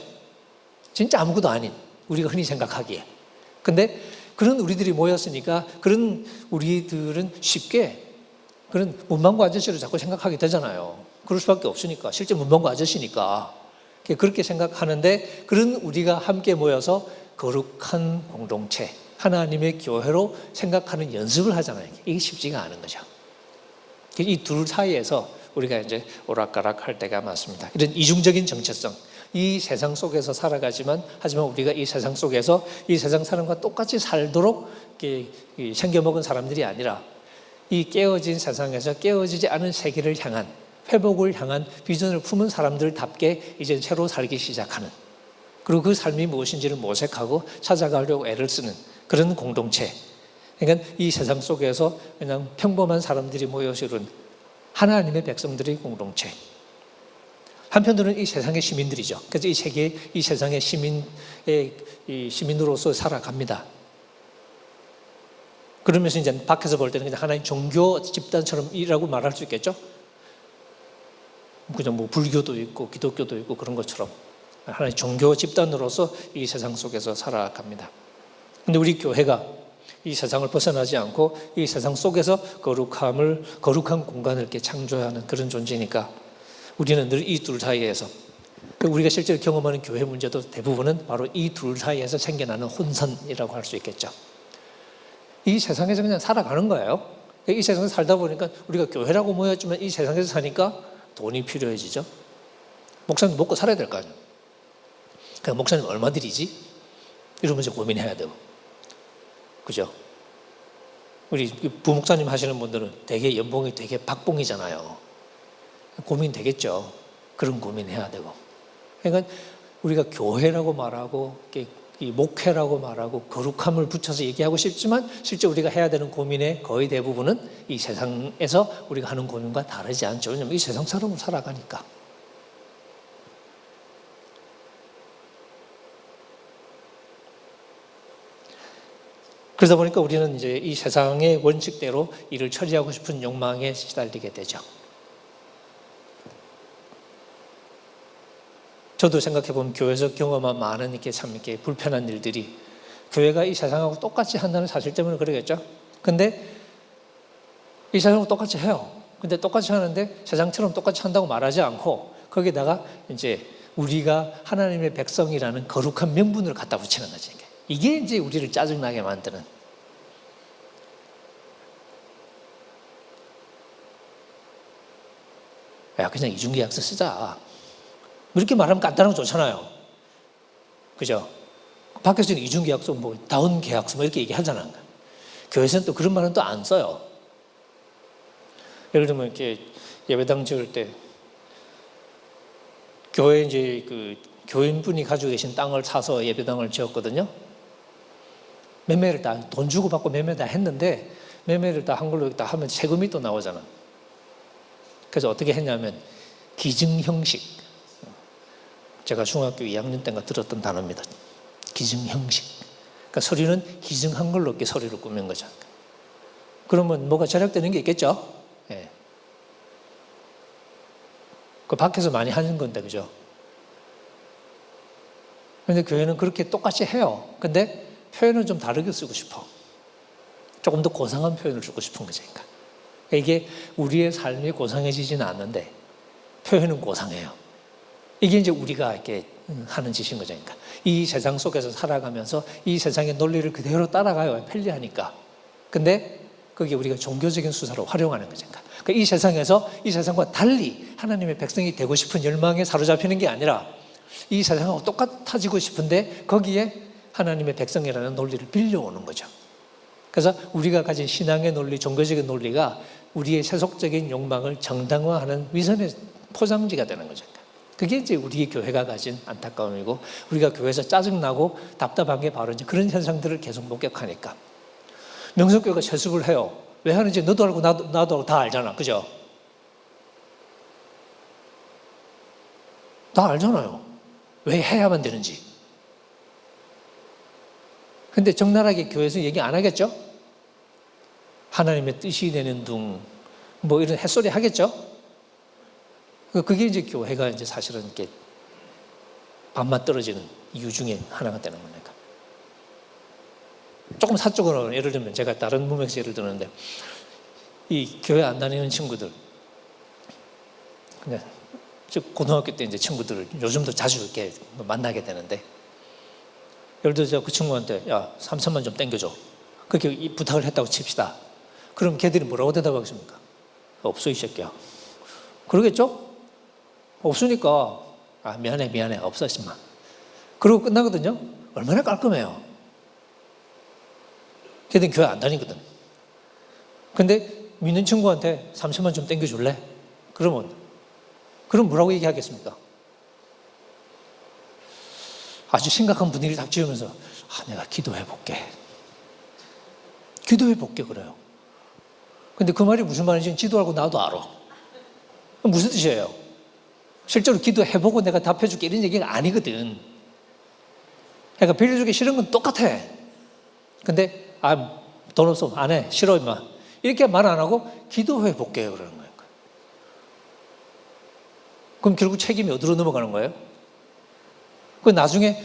진짜 아무것도 아닌, 우리가 흔히 생각하기에. 근데 그런 우리들이 모였으니까 그런 우리들은 쉽게 그런 문방구 아저씨를 자꾸 생각하게 되잖아요. 그럴 수밖에 없으니까, 실제 문방구 아저씨니까 그렇게 생각하는데, 그런 우리가 함께 모여서 거룩한 공동체, 하나님의 교회로 생각하는 연습을 하잖아요. 이게 쉽지가 않은 거죠. 이 둘 사이에서 우리가 이제 오락가락 할 때가 많습니다. 이런 이중적인 정체성, 이 세상 속에서 살아가지만 하지만 우리가 이 세상 속에서 이 세상 사람과 똑같이 살도록 생겨먹은 사람들이 아니라 이 깨어진 세상에서 깨어지지 않은 세계를 향한, 회복을 향한 비전을 품은 사람들답게 이제 새로 살기 시작하는, 그리고 그 삶이 무엇인지를 모색하고 찾아가려고 애를 쓰는 그런 공동체. 그러니까 이 세상 속에서 그냥 평범한 사람들이 모여서 이룬 하나님의 백성들의 공동체. 한편으로는 이 세상의 시민들이죠. 그래서 이 세계, 이 세상의 시민으로서 살아갑니다. 그러면서 이제 밖에서 볼 때는 그냥 하나의 종교 집단처럼이라고 말할 수 있겠죠. 그냥 뭐 불교도 있고 기독교도 있고 그런 것처럼 하나의 종교 집단으로서 이 세상 속에서 살아갑니다. 근데 우리 교회가 이 세상을 벗어나지 않고 이 세상 속에서 거룩한 공간을 이렇게 창조하는 그런 존재니까 우리는 늘 이 둘 사이에서, 우리가 실제로 경험하는 교회 문제도 대부분은 바로 이 둘 사이에서 생겨나는 혼선이라고 할 수 있겠죠. 이 세상에서 그냥 살아가는 거예요. 이 세상에서 살다 보니까 우리가 교회라고 모였지만 이 세상에서 사니까 돈이 필요해지죠. 목사님 먹고 살아야 될 거 아니에요. 그러니까 목사님 얼마 드리지? 이러면서 고민해야 되고, 그죠? 우리 부목사님 하시는 분들은 되게 연봉이 되게 박봉이잖아요. 고민 되겠죠. 그런 고민해야 되고. 그러니까 우리가 교회라고 말하고 이 목회라고 말하고 거룩함을 붙여서 얘기하고 싶지만 실제 우리가 해야 되는 고민의 거의 대부분은 이 세상에서 우리가 하는 고민과 다르지 않죠. 왜냐하면 이 세상 사람을 살아가니까. 그러다 보니까 우리는 이제 이 세상의 원칙대로 일을 처리하고 싶은 욕망에 시달리게 되죠. 저도 생각해보면 교회에서 경험한 많은 이렇게 참 이렇게 불편한 일들이 교회가 이 세상하고 똑같이 한다는 사실 때문에 그러겠죠. 근데 이 세상하고 똑같이 해요. 근데 똑같이 하는데 세상처럼 똑같이 한다고 말하지 않고 거기다가 이제 우리가 하나님의 백성이라는 거룩한 명분을 갖다 붙이는 거지. 이게 이제 우리를 짜증나게 만드는. 야, 그냥 이중계약서 쓰자. 이렇게 말하면 간단하고 좋잖아요. 그죠? 밖에서는 이중계약서, 뭐, 다운계약서, 뭐 이렇게 얘기하잖아요. 교회에서는 또 그런 말은 또 안 써요. 예를 들면 이렇게 예배당 지을 때 교회 이제 그 교인분이 가지고 계신 땅을 사서 예배당을 지었거든요. 매매를 다 돈 주고 받고 매매 다 했는데 매매를 다 한 걸로 다 하면 세금이 또 나오잖아. 그래서 어떻게 했냐면 기증 형식. 제가 중학교 2학년 때인가 들었던 단어입니다. 기증 형식. 그러니까 서류는 기증한 걸로 이렇게 서류를 꾸민 거죠. 그러면 뭐가 절약되는 게 있겠죠? 예. 그 밖에서 많이 하는 건데, 그죠? 그런데 교회는 그렇게 똑같이 해요. 근데 표현을 좀 다르게 쓰고 싶어. 조금 더 고상한 표현을 주고 싶은 거죠. 그러니까 이게 우리의 삶이 고상해지지는 않는데 표현은 고상해요. 이게 이제 우리가 이렇게 하는 짓인 거죠. 그러니까 이 세상 속에서 살아가면서 이 세상의 논리를 그대로 따라가요. 편리하니까. 근데 그게 우리가 종교적인 수사로 활용하는 거죠. 그러니까 이 세상에서 이 세상과 달리 하나님의 백성이 되고 싶은 열망에 사로잡히는 게 아니라 이 세상하고 똑같아지고 싶은데 거기에 하나님의 백성이라는 논리를 빌려오는 거죠. 그래서 우리가 가진 신앙의 논리, 종교적인 논리가 우리의 세속적인 욕망을 정당화하는 위선의 포장지가 되는 거죠. 그게 이제 우리 교회가 가진 안타까움이고 우리가 교회에서 짜증나고 답답한 게 바로 이제 그런 현상들을 계속 목격하니까. 명성교회가 세습을 해요. 왜 하는지 너도 알고 나도 알고 다 알잖아. 그죠? 다 알잖아요. 왜 해야만 되는지. 근데 적나라하게 교회에서 얘기 안 하겠죠? 하나님의 뜻이 되는 둥, 뭐 이런 햇소리 하겠죠? 그게 이제 교회가 이제 사실은 이렇게 반만 떨어지는 이유 중에 하나가 되는 거니까. 조금 사적으로 예를 들면 제가 다른 문맥에서 예를 드는데 이 교회 안 다니는 친구들, 그냥 고등학교 때 이제 친구들을 요즘도 자주 이렇게 만나게 되는데 예를 들어서 그 친구한테 야 3천만 좀 땡겨줘 그렇게 부탁을 했다고 칩시다. 그럼 걔들이 뭐라고 대답하겠습니까? 없어 이 새끼야. 그러겠죠? 없으니까 아 미안해 없어 임마. 그러고 끝나거든요. 얼마나 깔끔해요. 걔들은 교회 안 다니거든. 근데 믿는 친구한테 3천만 좀 땡겨줄래? 그럼 뭐라고 얘기하겠습니까? 아주 심각한 분위기를 딱 지으면서 내가 기도해 볼게 그래요. 근데 그 말이 무슨 말인지 지도 알고 나도 알아. 무슨 뜻이에요? 실제로 기도해보고 내가 답해줄게 이런 얘기가 아니거든. 그러니까 빌려주기 싫은 건 똑같아. 근데 돈 없어 안 해 싫어 임마 이렇게 말 안 하고 기도해 볼게요 그러는 거예요. 그럼 결국 책임이 어디로 넘어가는 거예요? 그 나중에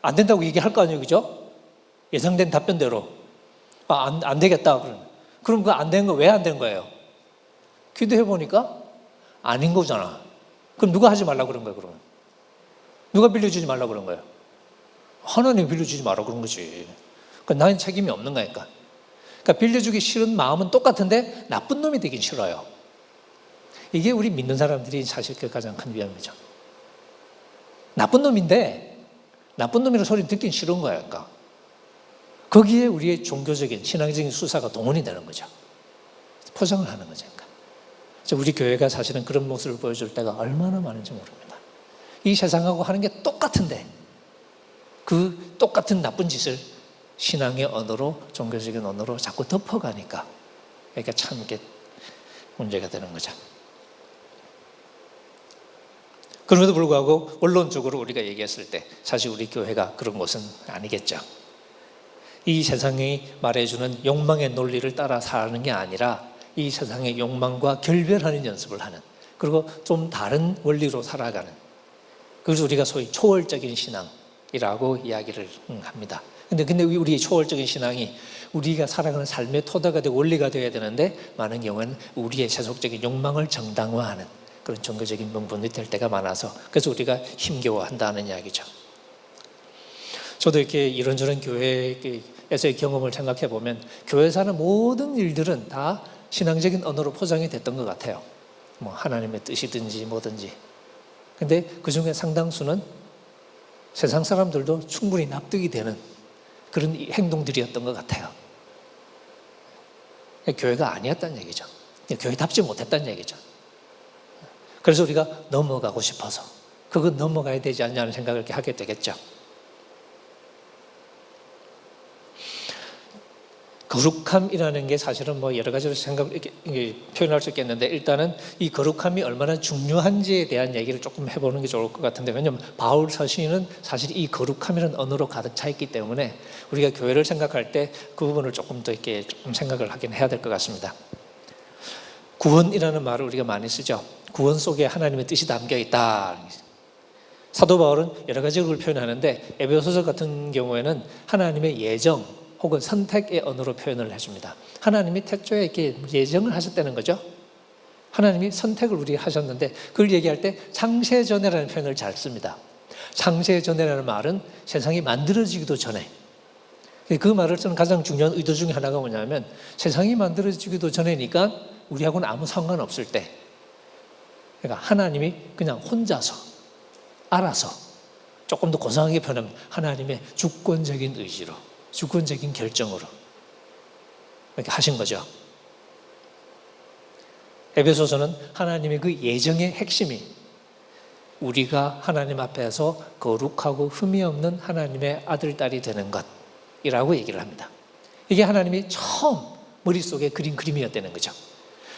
안 된다고 얘기할 거 아니에요, 그죠? 예상된 답변대로 안 되겠다 그럼 그 안 되는 거 왜 안 되는 거예요? 기도해 보니까 아닌 거잖아. 그럼 누가 하지 말라 그런 거예요? 그러면 누가 빌려주지 말라 그런 거예요? 하나님 빌려주지 마라 그런 거지. 그러니까 나는 책임이 없는 거니까. 그러니까 빌려주기 싫은 마음은 똑같은데 나쁜 놈이 되긴 싫어요. 이게 우리 믿는 사람들이 사실 그 가장 큰 위험이죠. 나쁜 놈인데 나쁜 놈이라는 소리 듣긴 싫은 거예요. 그러니까 거기에 우리의 종교적인 신앙적인 수사가 동원이 되는 거죠. 포장을 하는 거죠. 그러니까 우리 교회가 사실은 그런 모습을 보여줄 때가 얼마나 많은지 모릅니다. 이 세상하고 하는 게 똑같은데 그 똑같은 나쁜 짓을 신앙의 언어로 종교적인 언어로 자꾸 덮어가니까 그러니까 참 이게 문제가 되는 거죠. 그럼에도 불구하고 원론적으로 우리가 얘기했을 때 사실 우리 교회가 그런 곳은 아니겠죠. 이 세상이 말해주는 욕망의 논리를 따라 사는 게 아니라 이 세상의 욕망과 결별하는 연습을 하는, 그리고 좀 다른 원리로 살아가는, 그래서 우리가 소위 초월적인 신앙이라고 이야기를 합니다. 근데 우리의 초월적인 신앙이 우리가 살아가는 삶의 토대가 되고 원리가 되어야 되는데, 많은 경우는 우리의 세속적인 욕망을 정당화하는 그런 종교적인 명분이 될 때가 많아서, 그래서 우리가 힘겨워한다는 이야기죠. 저도 이렇게 이런저런 교회에서의 경험을 생각해 보면 교회에서 하는 모든 일들은 다 신앙적인 언어로 포장이 됐던 것 같아요. 뭐 하나님의 뜻이든지 뭐든지. 근데 그 중에 상당수는 세상 사람들도 충분히 납득이 되는 그런 행동들이었던 것 같아요. 교회가 아니었다는 얘기죠. 교회답지 못했다는 얘기죠. 그래서 우리가 넘어가고 싶어서 그건 넘어가야 되지 않냐는 생각을 이렇게 하게 되겠죠. 거룩함이라는 게 사실은 뭐 여러 가지로 표현할 수 있겠는데, 일단은 이 거룩함이 얼마나 중요한지에 대한 얘기를 조금 해보는 게 좋을 것 같은데, 왜냐하면 바울 서신은 사실 이 거룩함이라는 언어로 가득 차 있기 때문에 우리가 교회를 생각할 때 그 부분을 조금 더 이렇게 조금 생각을 하긴 해야 될 것 같습니다. 구원이라는 말을 우리가 많이 쓰죠. 구원 속에 하나님의 뜻이 담겨 있다. 사도 바울은 여러 가지로 표현하는데, 에베소서 같은 경우에는 하나님의 예정 혹은 선택의 언어로 표현을 해줍니다. 하나님이 태초에 이렇게 예정을 하셨다는 거죠. 하나님이 선택을 우리 하셨는데, 그걸 얘기할 때 창세전에라는 표현을 잘 씁니다. 창세전에라는 말은 세상이 만들어지기도 전에, 그 말을 쓰는 가장 중요한 의도 중에 하나가 뭐냐면, 세상이 만들어지기도 전에니까 우리하고는 아무 상관없을 때, 그러니까 하나님이 그냥 혼자서 알아서, 조금 더 고상하게 표현하면 하나님의 주권적인 의지로, 주권적인 결정으로 이렇게 하신 거죠. 에베소서는 하나님의 그 예정의 핵심이 우리가 하나님 앞에서 거룩하고 흠이 없는 하나님의 아들, 딸이 되는 것이라고 얘기를 합니다. 이게 하나님이 처음 머릿속에 그린 그림이었다는 거죠.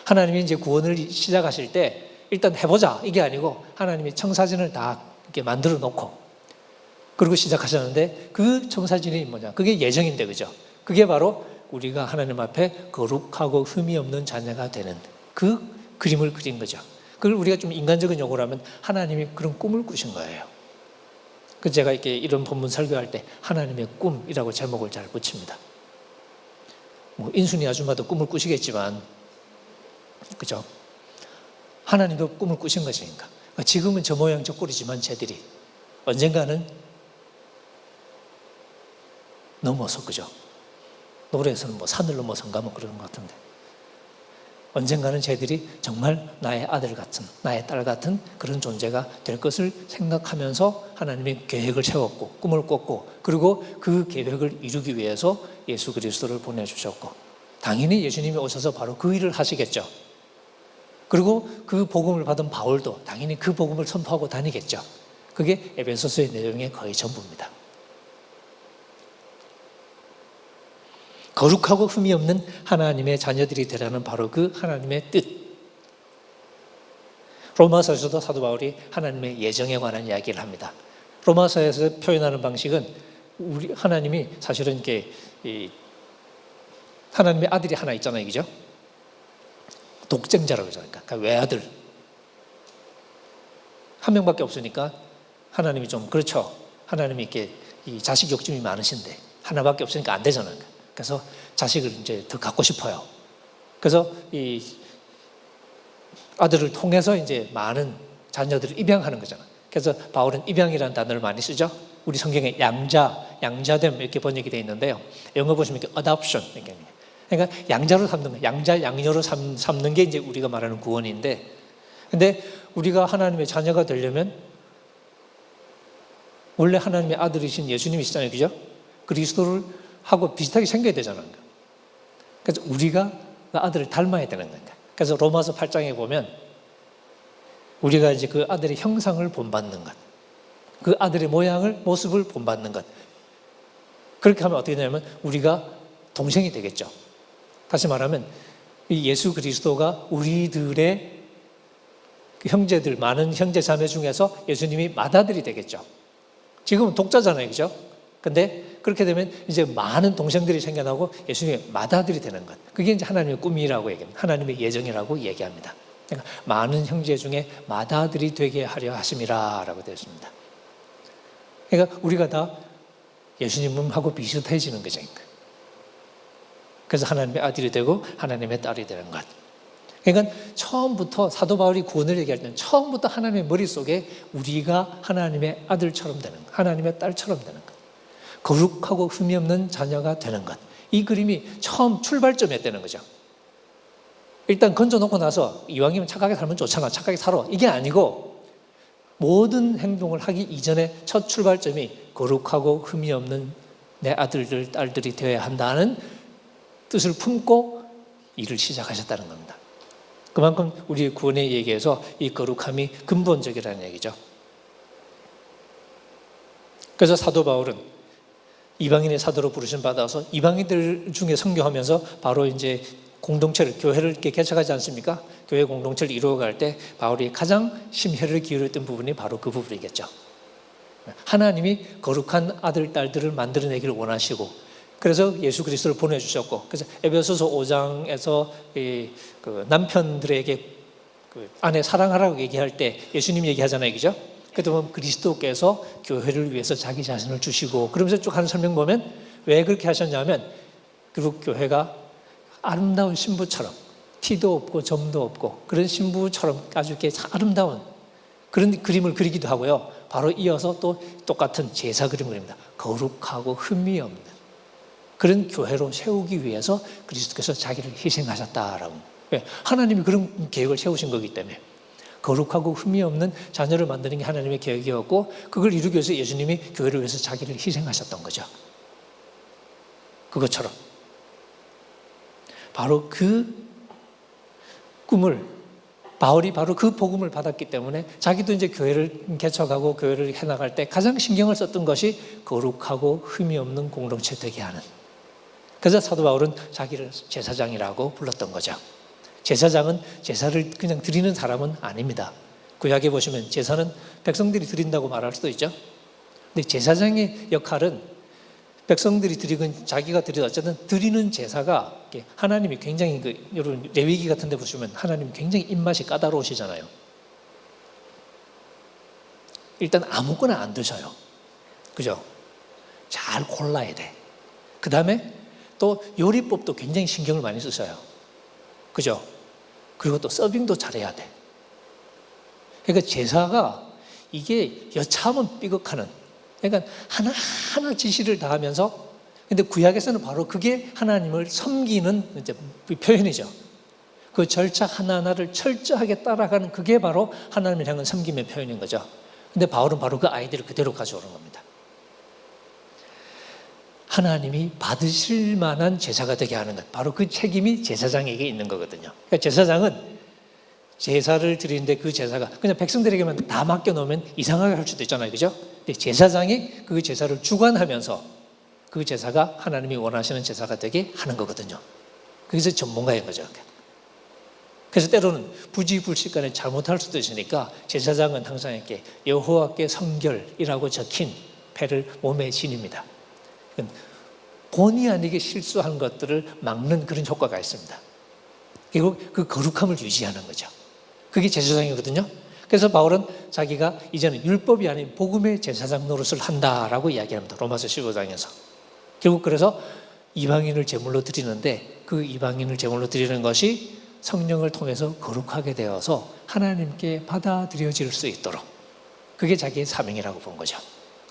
하나님이 이제 구원을 시작하실 때 일단 해보자 이게 아니고, 하나님이 청사진을 다 이렇게 만들어 놓고 그리고 시작하셨는데, 그 청사진이 뭐냐? 그게 예정인데, 그죠? 그게 바로 우리가 하나님 앞에 거룩하고 흠이 없는 자녀가 되는 그 그림을 그린 거죠. 그걸 우리가 좀 인간적인 용어로 하면 하나님이 그런 꿈을 꾸신 거예요. 그 제가 이렇게 이런 본문 설교할 때 하나님의 꿈이라고 제목을 잘 붙입니다. 뭐 인순이 아줌마도 꿈을 꾸시겠지만, 그죠? 하나님도 꿈을 꾸신 것이니까. 지금은 저 모양 저 꼴이지만 쟤들이 언젠가는 넘어서, 그죠? 노래에서는 뭐 산을 넘어선가 뭐 그런 것 같은데, 언젠가는 쟤들이 정말 나의 아들 같은, 나의 딸 같은 그런 존재가 될 것을 생각하면서 하나님이 계획을 세웠고 꿈을 꿨고, 그리고 그 계획을 이루기 위해서 예수 그리스도를 보내주셨고, 당연히 예수님이 오셔서 바로 그 일을 하시겠죠. 그리고 그 복음을 받은 바울도 당연히 그 복음을 선포하고 다니겠죠. 그게 에베소서의 내용의 거의 전부입니다. 거룩하고 흠이 없는 하나님의 자녀들이 되라는 바로 그 하나님의 뜻. 로마서에서도 사도 바울이 하나님의 예정에 관한 이야기를 합니다. 로마서에서 표현하는 방식은 우리 하나님이 사실은 이렇게 하나님의 아들이 하나 있잖아요, 그죠? 독생자라고 그러잖아요. 그러니까 외아들 한 명밖에 없으니까 하나님이 좀 그렇죠. 하나님이 이렇게 이 자식 욕심이 많으신데 하나밖에 없으니까 안 되잖아요. 그래서 자식을 이제 더 갖고 싶어요. 그래서 이 아들을 통해서 이제 많은 자녀들을 입양하는 거잖아요. 그래서 바울은 입양이라는 단어를 많이 쓰죠. 우리 성경에 양자됨 이렇게 번역이 되어 있는데요. 영어 보시면 이렇게 adoption, 그러니까 양자로 삼는 거, 양자 양녀로 삼는 게 이제 우리가 말하는 구원인데, 근데 우리가 하나님의 자녀가 되려면 원래 하나님의 아들이신 예수님이시잖아요, 그죠? 그리스도를 하고 비슷하게 생겨야 되잖아요. 그래서 우리가 그 아들을 닮아야 되는 거예요. 그래서 로마서 8장에 보면 우리가 이제 그 아들의 형상을 본받는 것, 그 아들의 모습을 본받는 것. 그렇게 하면 어떻게 되냐면 우리가 동생이 되겠죠. 다시 말하면 이 예수 그리스도가 우리들의 그 형제들, 많은 형제 자매 중에서 예수님이 맏아들이 되겠죠. 지금은 독자잖아요, 그죠? 근데 그렇게 되면 이제 많은 동생들이 생겨나고 예수님의 맏아들이 되는 것. 그게 이제 하나님의 꿈이라고 얘기합니다. 하나님의 예정이라고 얘기합니다. 그러니까 많은 형제 중에 맏아들이 되게 하려 하심이라라고 되어 있습니다. 그러니까 우리가 다 예수님하고 비슷해지는 거죠. 그래서 하나님의 아들이 되고 하나님의 딸이 되는 것. 그러니까 처음부터 사도 바울이 구원을 얘기할 때는 처음부터 하나님의 머릿속에 우리가 하나님의 아들처럼 되는 것, 하나님의 딸처럼 되는 것, 거룩하고 흠이 없는 자녀가 되는 것. 이 그림이 처음 출발점이었다는 거죠. 일단 건져놓고 나서 이왕이면 착하게 살면 좋잖아, 착하게 살아, 이게 아니고 모든 행동을 하기 이전에 첫 출발점이 거룩하고 흠이 없는 내 아들들, 딸들이 되어야 한다는 뜻을 품고 일을 시작하셨다는 겁니다. 그만큼 우리 구원의 얘기에서 이 거룩함이 근본적이라는 얘기죠. 그래서 사도 바울은 이방인의 사도로 부르심 받아서 이방인들 중에 선교하면서 바로 이제 공동체를, 교회를 이렇게 개척하지 않습니까? 교회 공동체를 이루어갈 때 바울이 가장 심혈을 기울였던 부분이 바로 그 부분이겠죠. 하나님이 거룩한 아들, 딸들을 만들어내기를 원하시고, 그래서 예수 그리스도를 보내주셨고, 그래서 에베소서 5장에서 그 남편들에게 그 아내 사랑하라고 얘기할 때 예수님 얘기하잖아요, 그죠? 그때 보면 그리스도께서 교회를 위해서 자기 자신을 주시고, 그러면서 쭉 하는 설명 보면 왜 그렇게 하셨냐면, 결국 교회가 아름다운 신부처럼 티도 없고 점도 없고 그런 신부처럼 아주 이렇게 아름다운 그런 그림을 그리기도 하고요. 바로 이어서 또 똑같은 제사 그림을 그립니다. 거룩하고 흠이 없는 그런 교회로 세우기 위해서 그리스도께서 자기를 희생하셨다라고. 왜? 하나님이 그런 계획을 세우신 거기 때문에. 거룩하고 흠이 없는 자녀를 만드는 게 하나님의 계획이었고, 그걸 이루기 위해서 예수님이 교회를 위해서 자기를 희생하셨던 거죠. 그것처럼 바로 그 꿈을, 바울이 바로 그 복음을 받았기 때문에 자기도 이제 교회를 개척하고 교회를 해나갈 때 가장 신경을 썼던 것이 거룩하고 흠이 없는 공동체 되게 하는. 그래서 사도 바울은 자기를 제사장이라고 불렀던 거죠. 제사장은 제사를 그냥 드리는 사람은 아닙니다. 구약에 보시면 제사는 백성들이 드린다고 말할 수도 있죠. 근데 제사장의 역할은 백성들이 드리건 자기가 드리든 어쨌든 드리는 제사가 하나님이 굉장히 여러분 레위기 같은 데 보시면 하나님이 굉장히 입맛이 까다로우시잖아요. 일단 아무거나 안 드셔요. 그죠? 잘 골라야 돼. 그 다음에 또 요리법도 굉장히 신경을 많이 쓰셔요. 그죠? 그리고 또 서빙도 잘해야 돼. 그러니까 제사가 이게 여차하면 삐걱하는, 그러니까 하나하나 지시를 다 하면서, 근데 구약에서는 바로 그게 하나님을 섬기는 이제 표현이죠. 그 절차 하나하나를 철저하게 따라가는 그게 바로 하나님을 향한 섬김의 표현인 거죠. 근데 바울은 바로 그 아이디어를 그대로 가져오는 겁니다. 하나님이 받으실 만한 제사가 되게 하는 것, 바로 그 책임이 제사장에게 있는 거거든요. 그러니까 제사장은 제사를 드리는데 그 제사가 그냥 백성들에게만 다 맡겨놓으면 이상하게 할 수도 있잖아요, 그죠? 근데 제사장이 그 제사를 주관하면서 그 제사가 하나님이 원하시는 제사가 되게 하는 거거든요. 그래서 전문가인 거죠. 그래서 때로는 부지불식간에 잘못할 수도 있으니까 제사장은 항상 이렇게 여호와께 성결이라고 적힌 패를 몸에 지닙니다. 본의 아니게 실수한 것들을 막는 그런 효과가 있습니다. 그리고 그 거룩함을 유지하는 거죠. 그게 제사장이거든요. 그래서 바울은 자기가 이제는 율법이 아닌 복음의 제사장 노릇을 한다라고 이야기합니다. 로마서 15장에서. 결국 그래서 이방인을 제물로 드리는데 그 이방인을 제물로 드리는 것이 성령을 통해서 거룩하게 되어서 하나님께 받아들여질 수 있도록, 그게 자기의 사명이라고 본 거죠.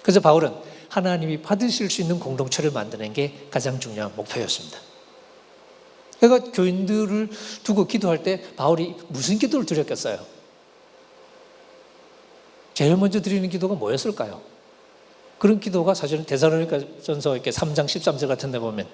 그래서 바울은 하나님이 받으실 수 있는 공동체를 만드는 게 가장 중요한 목표였습니다. 그러니까 교인들을 두고 기도할 때 바울이 무슨 기도를 드렸겠어요? 제일 먼저 드리는 기도가 뭐였을까요? 그런 기도가 사실은 데살로니가전서 이렇게 3장 13절 같은 데 보면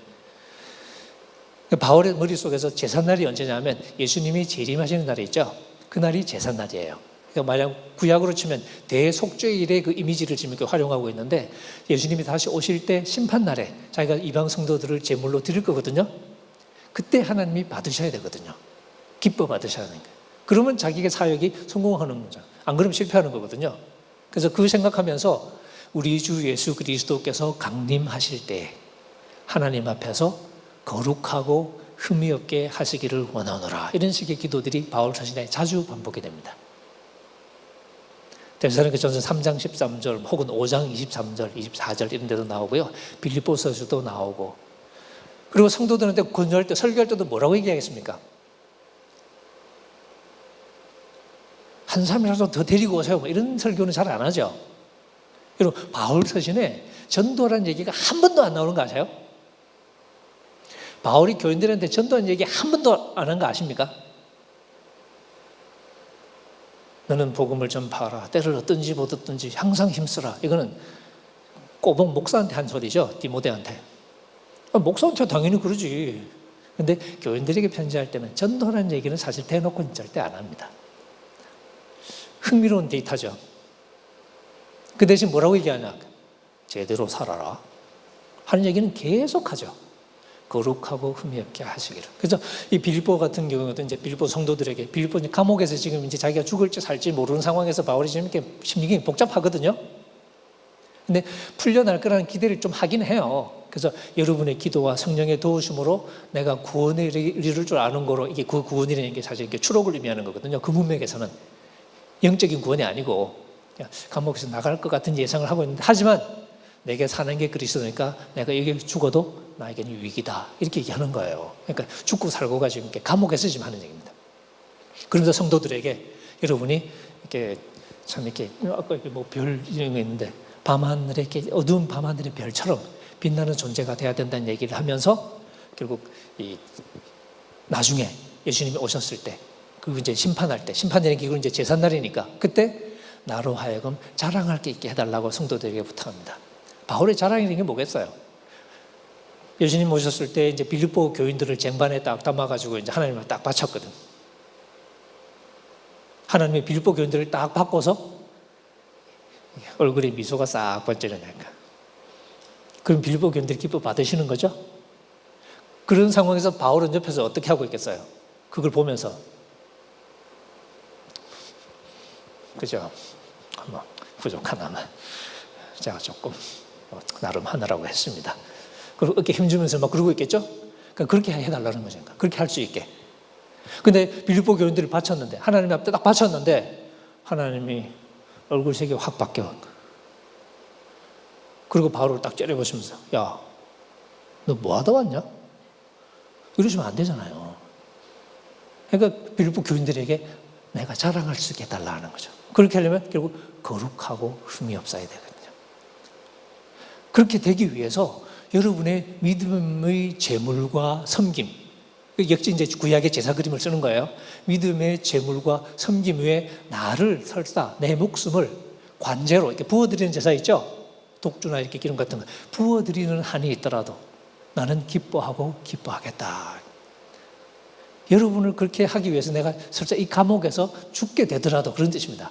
바울의 머릿속에서 제삿날이 언제냐면 예수님이 재림하시는 날이 있죠. 그 날이 제삿날이에요. 그러니까 만약 구약으로 치면 대속죄일의 그 이미지를 지금 이렇게 활용하고 있는데, 예수님이 다시 오실 때 심판날에 자기가 이방 성도들을 제물로 드릴 거거든요. 그때 하나님이 받으셔야 되거든요. 기뻐 받으셔야 되는 거예요. 그러면 자기의 사역이 성공하는 거죠. 안 그러면 실패하는 거거든요. 그래서 그 생각하면서 우리 주 예수 그리스도께서 강림하실 때 하나님 앞에서 거룩하고 흠이 없게 하시기를 원하노라. 이런 식의 기도들이 바울 서신에 자주 반복이 됩니다. 데살로니가전서 3장 13절 혹은 5장 23절, 24절 이런 데도 나오고요. 빌립보서에서도 나오고. 그리고 성도들한테 권유할 때, 설교할 때도 뭐라고 얘기하겠습니까? 한 사람이라도 더 데리고 오세요. 뭐 이런 설교는 잘 안 하죠. 그리고 바울 서신에 전도라는 얘기가 한 번도 안 나오는 거 아세요? 바울이 교인들한테 전도한 얘기 한 번도 안 한 거 아십니까? 너는 복음을 전파하라. 때를 얻든지 못 얻든지 항상 힘쓰라. 이거는 꼬봉 목사한테 한 소리죠. 디모데한테. 목사한테 당연히 그러지. 근데 교인들에게 편지할 때는 전도라는 얘기는 사실 대놓고는 절대 안 합니다. 흥미로운 데이터죠. 그 대신 뭐라고 얘기하냐? 제대로 살아라 하는 얘기는 계속하죠. 거룩하고 흠이 없게 하시기를. 그래서 이 빌립보 같은 경우도 이제 빌립보 성도들에게, 빌립보 감옥에서 지금 이제 자기가 죽을지 살지 모르는 상황에서 바울이 지금 이렇게 심리가 복잡하거든요. 근데 풀려날 거라는 기대를 좀 하긴 해요. 그래서 여러분의 기도와 성령의 도우심으로 내가 구원에 이를 줄 아는 거로, 이게 그 구원이라는 게 사실 이게 추록을 의미하는 거거든요. 그 문맥에서는 영적인 구원이 아니고 그냥 감옥에서 나갈 것 같은 예상을 하고 있는데, 하지만 내게 사는 게 그리스도니까 내가 여기 죽어도 나에게는 유익이다, 이렇게 얘기하는 거예요. 그러니까 죽고 살고가 지금 감옥에서 지금 하는 얘기입니다. 그러면서 성도들에게 여러분이 이렇게 참 이렇게 아까 뭐 별 이런 거 있는데 밤하늘에 이렇게 어두운 밤하늘의 별처럼 빛나는 존재가 돼야 된다는 얘기를 하면서 결국 이 나중에 예수님이 오셨을 때, 그리고 이제 심판할 때, 심판이라는 게 이제 제삿날이니까 그때 나로 하여금 자랑할 게 있게 해달라고 성도들에게 부탁합니다. 바울의 자랑이라는 게 뭐겠어요? 예수님 오셨을 때 이제 빌립보 교인들을 쟁반에 딱 담아가지고 이제 하나님을 딱 바쳤거든. 하나님의 빌립보 교인들을 딱 바꿔서 얼굴에 미소가 싹 번쩍이니까. 그럼 빌립보 교인들이 기뻐 받으시는 거죠? 그런 상황에서 바울은 옆에서 어떻게 하고 있겠어요? 그걸 보면서. 그죠? 뭐 부족하나마 제가 조금 나름 하느라고 했습니다. 그리고 어깨 힘주면서 막 그러고 있겠죠? 그러니까 그렇게 해달라는 거죠. 그렇게 할 수 있게. 근데 빌립보 교인들이 바쳤는데, 하나님 앞에 딱 바쳤는데 하나님이 얼굴색이 확 바뀌어. 그리고 바울을 딱 째려보시면서, 야, 너 뭐 하다 왔냐? 이러시면 안 되잖아요. 그러니까 빌립보 교인들에게 내가 자랑할 수 있게 해달라 하는 거죠. 그렇게 하려면 결국 거룩하고 흠이 없어야 되거든요. 그렇게 되기 위해서 여러분의 믿음의 제물과 섬김, 역시 이제 구약의 제사 그림을 쓰는 거예요. 믿음의 제물과 섬김 위에 나를 설사, 내 목숨을 관제로 이렇게 부어드리는 제사 있죠? 독주나 이렇게 기름 같은 거 부어드리는 한이 있더라도 나는 기뻐하고 기뻐하겠다. 여러분을 그렇게 하기 위해서 내가 설사 이 감옥에서 죽게 되더라도, 그런 뜻입니다.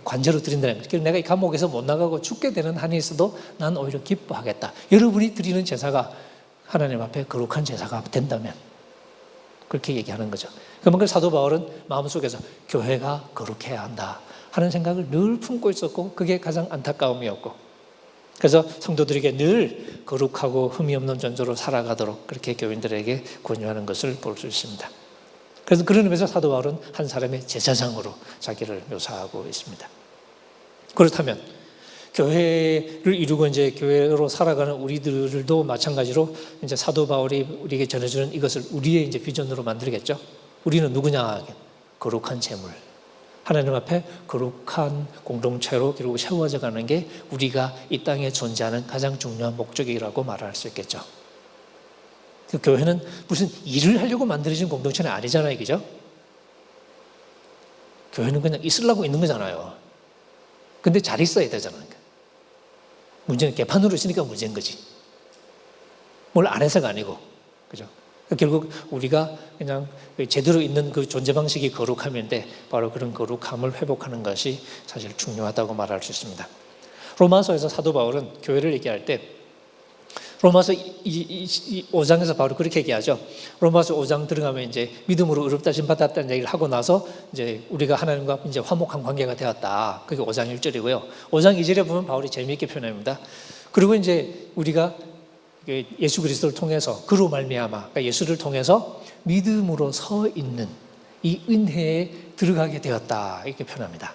관제로 드린다는 거죠. 내가 이 감옥에서 못 나가고 죽게 되는 한이 있어도 난 오히려 기뻐하겠다. 여러분이 드리는 제사가 하나님 앞에 거룩한 제사가 된다면 그렇게 얘기하는 거죠. 그만큼 사도 바울은 마음속에서 교회가 거룩해야 한다 하는 생각을 늘 품고 있었고, 그게 가장 안타까움이었고, 그래서 성도들에게 늘 거룩하고 흠이 없는 존재로 살아가도록 그렇게 교인들에게 권유하는 것을 볼 수 있습니다. 그래서 그런 의미에서 사도 바울은 한 사람의 제사장으로 자기를 묘사하고 있습니다. 그렇다면 교회를 이루고 이제 교회로 살아가는 우리들도 마찬가지로 이제 사도 바울이 우리에게 전해주는 이것을 우리의 이제 비전으로 만들겠죠. 우리는 누구냐? 거룩한 제물. 하나님 앞에 거룩한 공동체로 결국 세워져 가는 게 우리가 이 땅에 존재하는 가장 중요한 목적이라고 말할 수 있겠죠. 그 교회는 무슨 일을 하려고 만들어진 공동체는 아니잖아요, 그죠? 교회는 그냥 있으려고 있는 거잖아요. 근데 잘 있어야 되잖아요. 문제는 개판으로 있으니까 문제인 거지. 뭘 안 해서가 아니고, 그죠? 결국 우리가 그냥 제대로 있는 그 존재 방식이 거룩함인데, 바로 그런 거룩함을 회복하는 것이 사실 중요하다고 말할 수 있습니다. 로마서에서 사도 바울은 교회를 얘기할 때 로마서 5장에서 바로 그렇게 얘기하죠. 로마서 5장 들어가면 이제 믿음으로 의롭다심 받았다는 얘기를 하고 나서 이제 우리가 하나님과 이제 화목한 관계가 되었다. 그게 5장 1절이고요. 5장 2절에 보면 바울이 재미있게 표현합니다. 그리고 이제 우리가 예수 그리스도를 통해서 그로 말미암아, 그러니까 예수를 통해서 믿음으로 서 있는 이 은혜에 들어가게 되었다. 이렇게 표현합니다.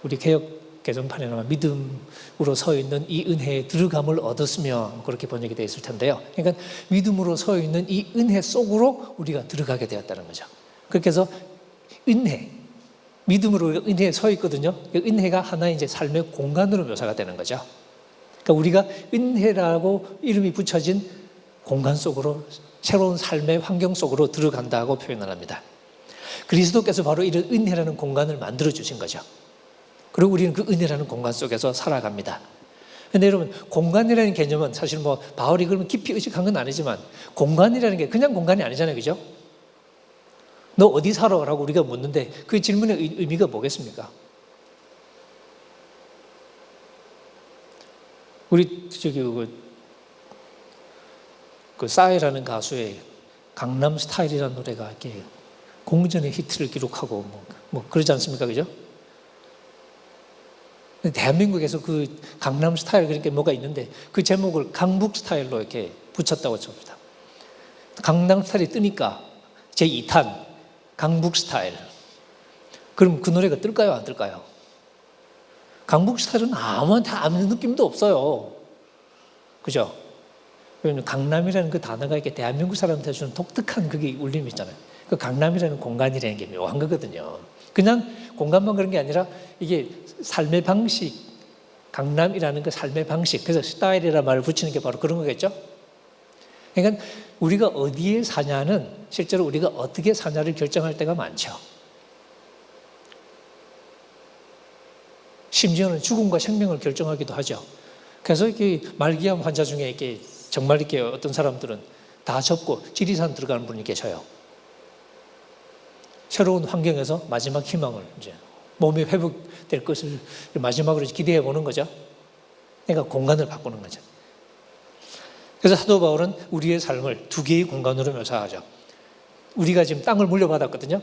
우리 개역 개정판에는 믿음으로 서 있는 이 은혜에 들어감을 얻었으며 그렇게 번역이 되어 있을 텐데요. 그러니까 믿음으로 서 있는 이 은혜 속으로 우리가 들어가게 되었다는 거죠. 그렇게 해서 은혜, 믿음으로 우리가 은혜에 서 있거든요. 은혜가 하나의 이제 삶의 공간으로 묘사가 되는 거죠. 그러니까 우리가 은혜라고 이름이 붙여진 공간 속으로, 새로운 삶의 환경 속으로 들어간다고 표현을 합니다. 그리스도께서 바로 이런 은혜라는 공간을 만들어 주신 거죠. 그리고 우리는 그 은혜라는 공간 속에서 살아갑니다. 그런데 여러분, 공간이라는 개념은 사실 뭐 바울이 그러면 깊이 의식한 건 아니지만 공간이라는 게 그냥 공간이 아니잖아요. 그죠? 너 어디 살아? 라고 우리가 묻는데 그 질문의 의미가 뭐겠습니까? 우리 그 싸이라는 가수의 강남 스타일이라는 노래가 이렇게 공전의 히트를 기록하고 뭐 그러지 않습니까? 그죠? 대한민국에서 그 강남 스타일 그러니까 뭐가 있는데 그 제목을 강북 스타일로 이렇게 붙였다고 칩니다. 강남 스타일이 뜨니까 제2탄 강북 스타일. 그럼 그 노래가 뜰까요? 안 뜰까요? 강북 스타일은 아무한테 아무 느낌도 없어요. 그죠? 왜냐하면 강남이라는 그 단어가 이렇게 대한민국 사람한테 주는 독특한 그게 울림이 있잖아요. 그 강남이라는 공간이라는 게 묘한 거거든요. 그냥 공간만 그런 게 아니라 이게 삶의 방식, 강남이라는 그 삶의 방식, 그래서 스타일이라는 말을 붙이는 게 바로 그런 거겠죠. 그러니까 우리가 어디에 사냐는 실제로 우리가 어떻게 사냐를 결정할 때가 많죠. 심지어는 죽음과 생명을 결정하기도 하죠. 그래서 이렇게 말기암 환자 중에 이렇게 정말 이렇게 어떤 사람들은 다 접고 지리산 들어가는 분이 계셔요. 새로운 환경에서 마지막 희망을 이제 몸이 회복될 것을 마지막으로 기대해 보는 거죠. 그러니까 공간을 바꾸는 거죠. 그래서 사도 바울은 우리의 삶을 두 개의 공간으로 묘사하죠. 우리가 지금 땅을 물려받았거든요.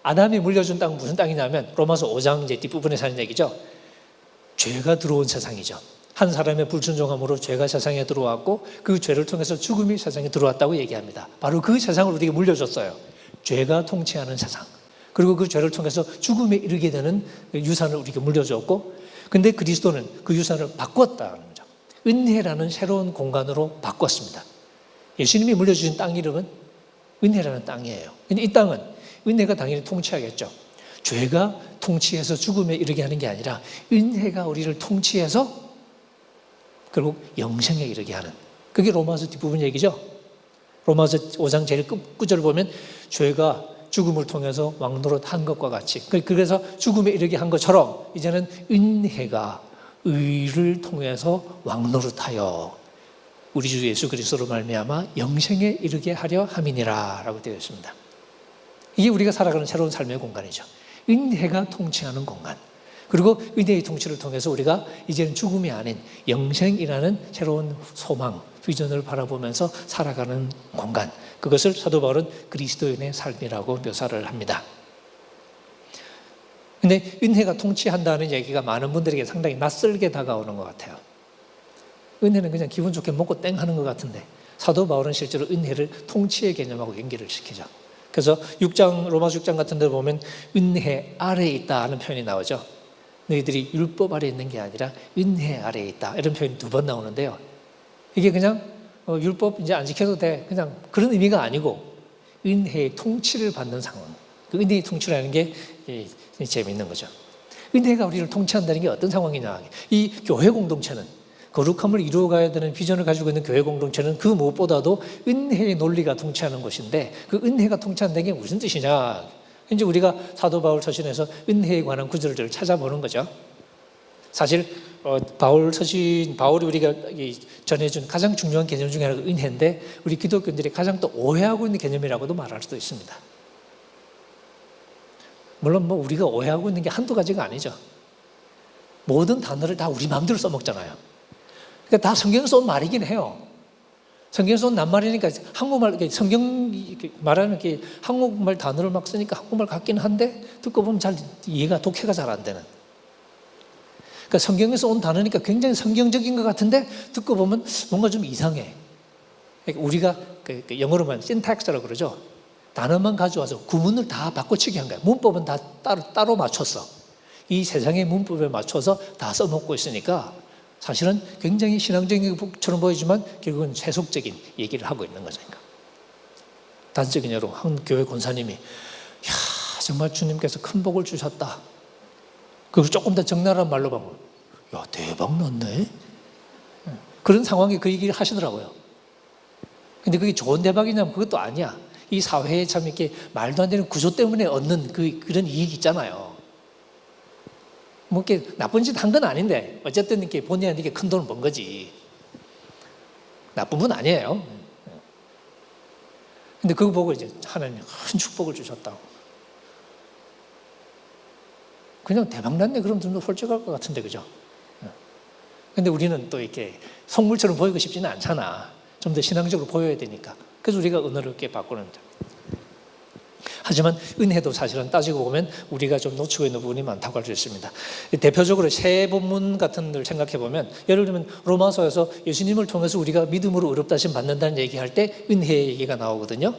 아담이 물려준 땅은 무슨 땅이냐면 로마서 5장 이제 뒷부분에 사는 얘기죠. 죄가 들어온 세상이죠. 한 사람의 불순종함으로 죄가 세상에 들어왔고 그 죄를 통해서 죽음이 세상에 들어왔다고 얘기합니다. 바로 그 세상을 우리에게 물려줬어요. 죄가 통치하는 세상. 그리고 그 죄를 통해서 죽음에 이르게 되는 유산을 우리에게 물려줬고, 근데 그리스도는 그 유산을 바꿨다는 거죠. 은혜라는 새로운 공간으로 바꿨습니다. 예수님이 물려주신 땅 이름은 은혜라는 땅이에요. 근데 이 땅은 은혜가 당연히 통치하겠죠. 죄가 통치해서 죽음에 이르게 하는 게 아니라 은혜가 우리를 통치해서 결국 영생에 이르게 하는, 그게 로마서 뒷부분 얘기죠. 로마서 5장 제일 끝구절을 보면 죄가 죽음을 통해서 왕노릇 한 것과 같이, 그래서 죽음에 이르게 한 것처럼 이제는 은혜가 의를 통해서 왕노릇하여 우리 주 예수 그리스도로 말미암아 영생에 이르게 하려 함이니라 라고 되어 있습니다. 이게 우리가 살아가는 새로운 삶의 공간이죠. 은혜가 통치하는 공간. 그리고 은혜의 통치를 통해서 우리가 이제는 죽음이 아닌 영생이라는 새로운 소망, 비전을 바라보면서 살아가는 공간. 그것을 사도 바울은 그리스도인의 삶이라고 묘사를 합니다. 근데 은혜가 통치한다는 얘기가 많은 분들에게 상당히 낯설게 다가오는 것 같아요. 은혜는 그냥 기분 좋게 먹고 땡 하는 것 같은데 사도 바울은 실제로 은혜를 통치의 개념하고 연결을 시키죠. 그래서 6장, 로마서 6장 같은 데 보면 은혜 아래에 있다 하는 표현이 나오죠. 너희들이 율법 아래에 있는 게 아니라 은혜 아래에 있다, 이런 표현이 2번 나오는데요. 이게 그냥 율법 이제 안 지켜도 돼, 그냥 그런 의미가 아니고 은혜의 통치를 받는 상황. 그 은혜의 통치라는 게 재미있는 거죠. 은혜가 우리를 통치한다는 게 어떤 상황이냐. 이 교회 공동체는, 거룩함을 이루어가야 되는 비전을 가지고 있는 교회 공동체는 그 무엇보다도 은혜의 논리가 통치하는 것인데, 그 은혜가 통치한다는 게 무슨 뜻이냐. 이제 우리가 사도 바울 서신에서 은혜에 관한 구절들을 찾아보는 거죠. 사실 바울이 우리가 전해준 가장 중요한 개념 중에 하나가 은혜인데, 우리 기독교인들이 가장 또 오해하고 있는 개념이라고도 말할 수도 있습니다. 물론 뭐 우리가 오해하고 있는 게 한두 가지가 아니죠. 모든 단어를 다 우리 마음대로 써먹잖아요. 그러니까 다 성경에서 온 말이긴 해요. 성경에서 온 낱말이니까 한국말, 성경 말하는 게 한국말 단어를 막 쓰니까 한국말 같긴 한데 듣고 보면 잘 이해가, 독해가 잘 안 되는. 그러니까 성경에서 온 단어니까 굉장히 성경적인 것 같은데 듣고 보면 뭔가 좀 이상해. 그러니까 우리가 영어로만 syntax라고 그러죠. 단어만 가져와서 구문을 다 바꿔치기 한 거야. 문법은 다 따로 맞췄어. 이 세상의 문법에 맞춰서 다 써먹고 있으니까 사실은 굉장히 신앙적인 것처럼 보이지만 결국은 세속적인 얘기를 하고 있는 거죠. 단적인 예로 한 교회 권사님이 야, 정말 주님께서 큰 복을 주셨다. 그리고 조금 더 적나라한 말로 보면 야, 대박 났네. 그런 상황에 그 얘기를 하시더라고요. 근데 그게 좋은 대박이냐면 그것도 아니야. 이 사회에 참 이렇게 말도 안 되는 구조 때문에 얻는 그런 이익이 있잖아요. 뭐 이렇게 나쁜 짓 한 건 아닌데 어쨌든 이렇게 본인한테 큰 돈을 번 거지. 나쁜 분 아니에요. 근데 그거 보고 이제 하나님이 큰 축복을 주셨다고. 그냥 대박 났네. 그럼 좀 더 솔직할 것 같은데, 그죠? 근데 우리는 또 이렇게 속물처럼 보이고 싶지는 않잖아. 좀 더 신앙적으로 보여야 되니까. 그래서 우리가 은혜를 이렇게 바꾸는 거죠. 하지만 은혜도 사실은 따지고 보면 우리가 좀 놓치고 있는 부분이 많다고 할 수 있습니다. 대표적으로 새 본문 같은 걸 생각해 보면 예를 들면 로마서에서 예수님을 통해서 우리가 믿음으로 의롭다 하심 받는다는 얘기할 때 은혜의 얘기가 나오거든요.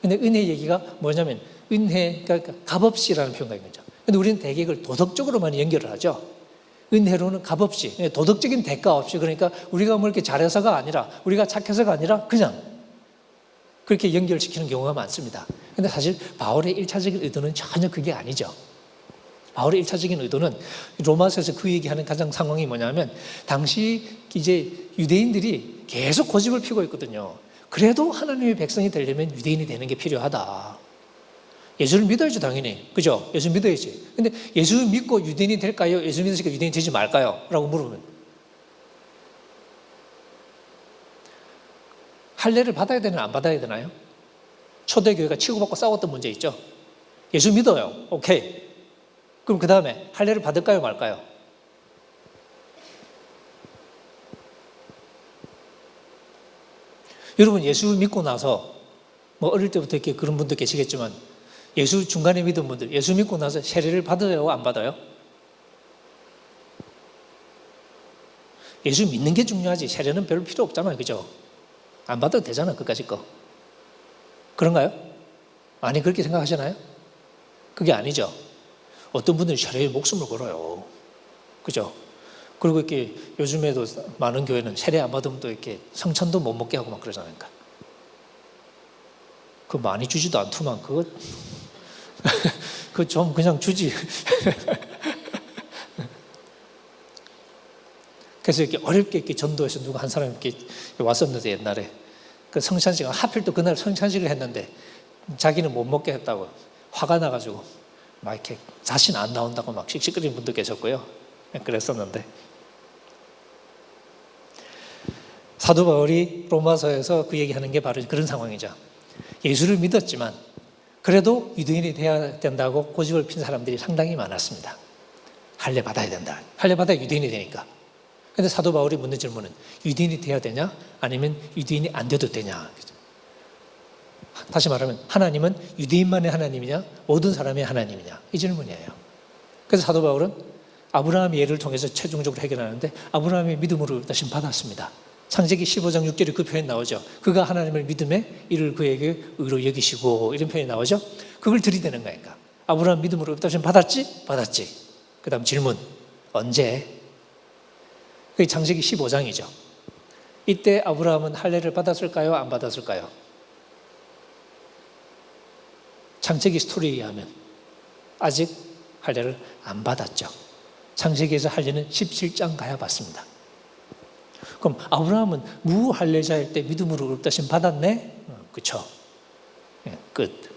근데 은혜 얘기가 뭐냐면 은혜가 값없이라는 표현가 있는 거죠. 근데 우리는 대개 이걸 도덕적으로 많이 연결을 하죠. 은혜로는 값없이, 도덕적인 대가 없이, 그러니까 우리가 뭐 이렇게 잘해서가 아니라, 우리가 착해서가 아니라 그냥 그렇게 연결시키는 경우가 많습니다. 근데 사실 바울의 1차적인 의도는 전혀 그게 아니죠. 바울의 1차적인 의도는 로마서에서 그 얘기하는 가장 상황이 뭐냐면 당시 이제 유대인들이 계속 고집을 피우고 있거든요. 그래도 하나님의 백성이 되려면 유대인이 되는 게 필요하다. 예수를 믿어야죠, 당연히. 그죠? 예수 믿어야지. 근데 예수 믿고 유대인이 될까요? 예수 믿으니까 유대인이 되지 말까요? 라고 물으면 할례를 받아야 되나 안 받아야 되나요? 초대교회가 치고받고 싸웠던 문제 있죠. 예수 믿어요. 오케이. 그럼 그 다음에 할례를 받을까요 말까요? 여러분 예수 믿고 나서 뭐 어릴 때부터 이렇게 그런 분들 계시겠지만 예수 중간에 믿은 분들 예수 믿고 나서 세례를 받아요 안 받아요? 예수 믿는 게 중요하지 세례는 별로 필요 없잖아요. 그죠? 안 받아도 되잖아 그까짓 거. 그런가요? 아니 그렇게 생각하시나요? 그게 아니죠. 어떤 분들은 세례에 목숨을 걸어요. 그죠? 그리고 이렇게 요즘에도 많은 교회는 세례 안 받으면 또 이렇게 성찬도 못 먹게 하고 막 그러잖아요. 그거 많이 주지도 않더만 그거 그거 좀 그냥 주지. 그래서 이렇게 어렵게 이렇게 전도해서 누가 한 사람이 이렇게 왔었는데 옛날에 그 성찬식을 하필 또 그날 성찬식을 했는데 자기는 못 먹게 했다고 화가 나가지고 막 이렇게 자신 안 나온다고 막 씩씩거리는 분도 계셨고요. 그랬었는데 사도 바울이 로마서에서 그 얘기하는 게 바로 그런 상황이죠. 예수를 믿었지만 그래도 유대인이 돼야 된다고 고집을 핀 사람들이 상당히 많았습니다. 할례 받아야 된다. 할례 받아야 유대인이 되니까. 그런데 사도 바울이 묻는 질문은 유대인이 돼야 되냐 아니면 유대인이 안 돼도 되냐. 다시 말하면 하나님은 유대인만의 하나님이냐 모든 사람의 하나님이냐 이 질문이에요. 그래서 사도 바울은 아브라함의 예를 통해서 최종적으로 해결하는데 아브라함의 믿음으로 다시 받았습니다. 창세기 15장 6절에 그 표현 나오죠. 그가 하나님을 믿음에 이를 그에게 의로 여기시고 이런 표현이 나오죠. 그걸 들이대는 거니까 아브라함 믿음으로 다시 받았지? 받았지. 그 다음 질문 언제? 그게 창세기 15장이죠. 이때 아브라함은 할례를 받았을까요? 안 받았을까요? 창세기 스토리에 의하면 아직 할례를 안 받았죠. 창세기에서 할례는 17장 가야 받습니다. 그럼 아브라함은 무할례자일 때 믿음으로 의롭다 하심 받았네? 그렇죠. 끝.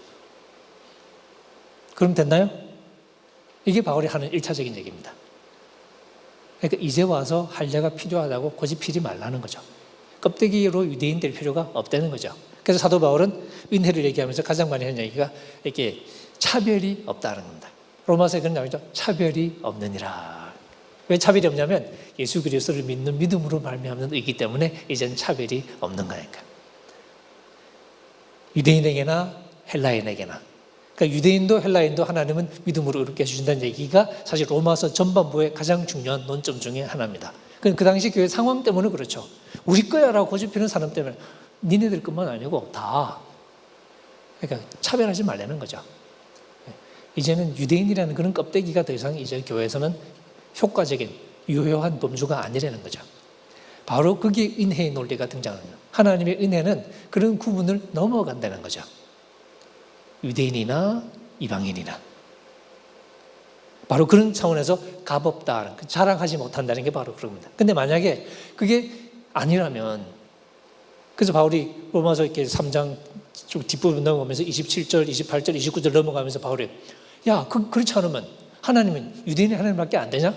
그럼 됐나요? 이게 바울이 하는 1차적인 얘기입니다. 그러니까 이제 와서 할례가 필요하다고 고집 피지 말라는 거죠. 껍데기로 유대인 될 필요가 없다는 거죠. 그래서 사도 바울은 은혜를 얘기하면서 가장 많이 하는 얘기가 이렇게 차별이 없다는 겁니다. 로마서에 그런 나오죠. 차별이 없느니라. 왜 차별이 없냐면 예수 그리스도를 믿는 믿음으로 말미암는 의이기 때문에 이제는 차별이 없는 거니까. 유대인에게나 헬라인에게나. 그러니까 유대인도 헬라인도 하나님은 믿음으로 의롭게 해주신다는 얘기가 사실 로마서 전반부의 가장 중요한 논점 중에 하나입니다. 그 당시 교회 상황 때문에 그렇죠. 우리 거야라고 고집피는 사람 때문에 니네들 것만 아니고 다. 그러니까 차별하지 말라는 거죠. 이제는 유대인이라는 그런 껍데기가 더 이상 이제 교회에서는 효과적인 유효한 범주가 아니라는 거죠. 바로 거기에 은혜의 논리가 등장합니다. 하나님의 은혜는 그런 구분을 넘어간다는 거죠. 유대인이나 이방인이나. 바로 그런 차원에서 값없다, 자랑하지 못한다는 게 바로 그런 겁니다. 근데 만약에 그게 아니라면, 그래서 바울이 로마서 이렇게 3장 좀 뒷부분 넘어가면서 27절, 28절, 29절 넘어가면서 바울이 야, 그렇지 않으면 하나님은 유대인의 하나님밖에 안 되냐?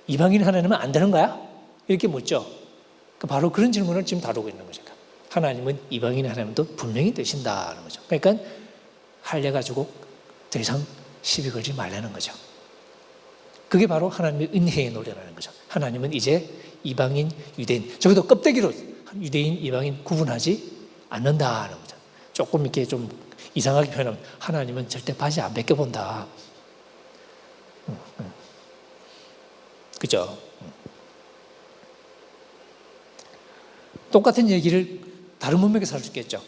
이방인의 하나님은 안 되는 거야? 이렇게 묻죠. 바로 그런 질문을 지금 다루고 있는 거죠. 하나님은 이방인의 하나님도 분명히 되신다는 거죠. 그러니까 할례가지고 더 이상 시비 걸지 말라는 거죠. 그게 바로 하나님의 은혜의 논리라는 거죠. 하나님은 이제 이방인, 유대인, 적어도 껍데기로 유대인, 이방인 구분하지 않는다는 거죠. 조금 이렇게 좀 이상하게 표현하면 하나님은 절대 바지 안 벗겨본다. 그죠? 똑같은 얘기를 다른 문맥에서 할 수 있겠죠.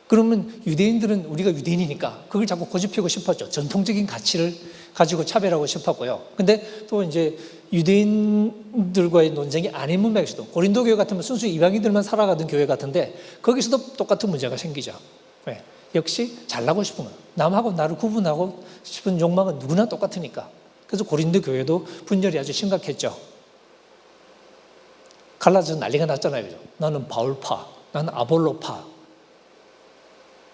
그러면 유대인들은 우리가 유대인이니까 그걸 자꾸 고집피고 싶었죠. 전통적인 가치를 가지고 차별하고 싶었고요. 근데 또 이제 유대인들과의 논쟁이 아닌 문맥에서도 고린도 교회 같으면 순수 이방인들만 살아가던 교회 같은데 거기서도 똑같은 문제가 생기죠. 네. 역시 잘나고 싶은 거예요. 남하고 나를 구분하고 싶은 욕망은 누구나 똑같으니까. 그래서 고린도 교회도 분열이 아주 심각했죠. 갈라져서 난리가 났잖아요. 그죠? 나는 바울파, 나는 아볼로파.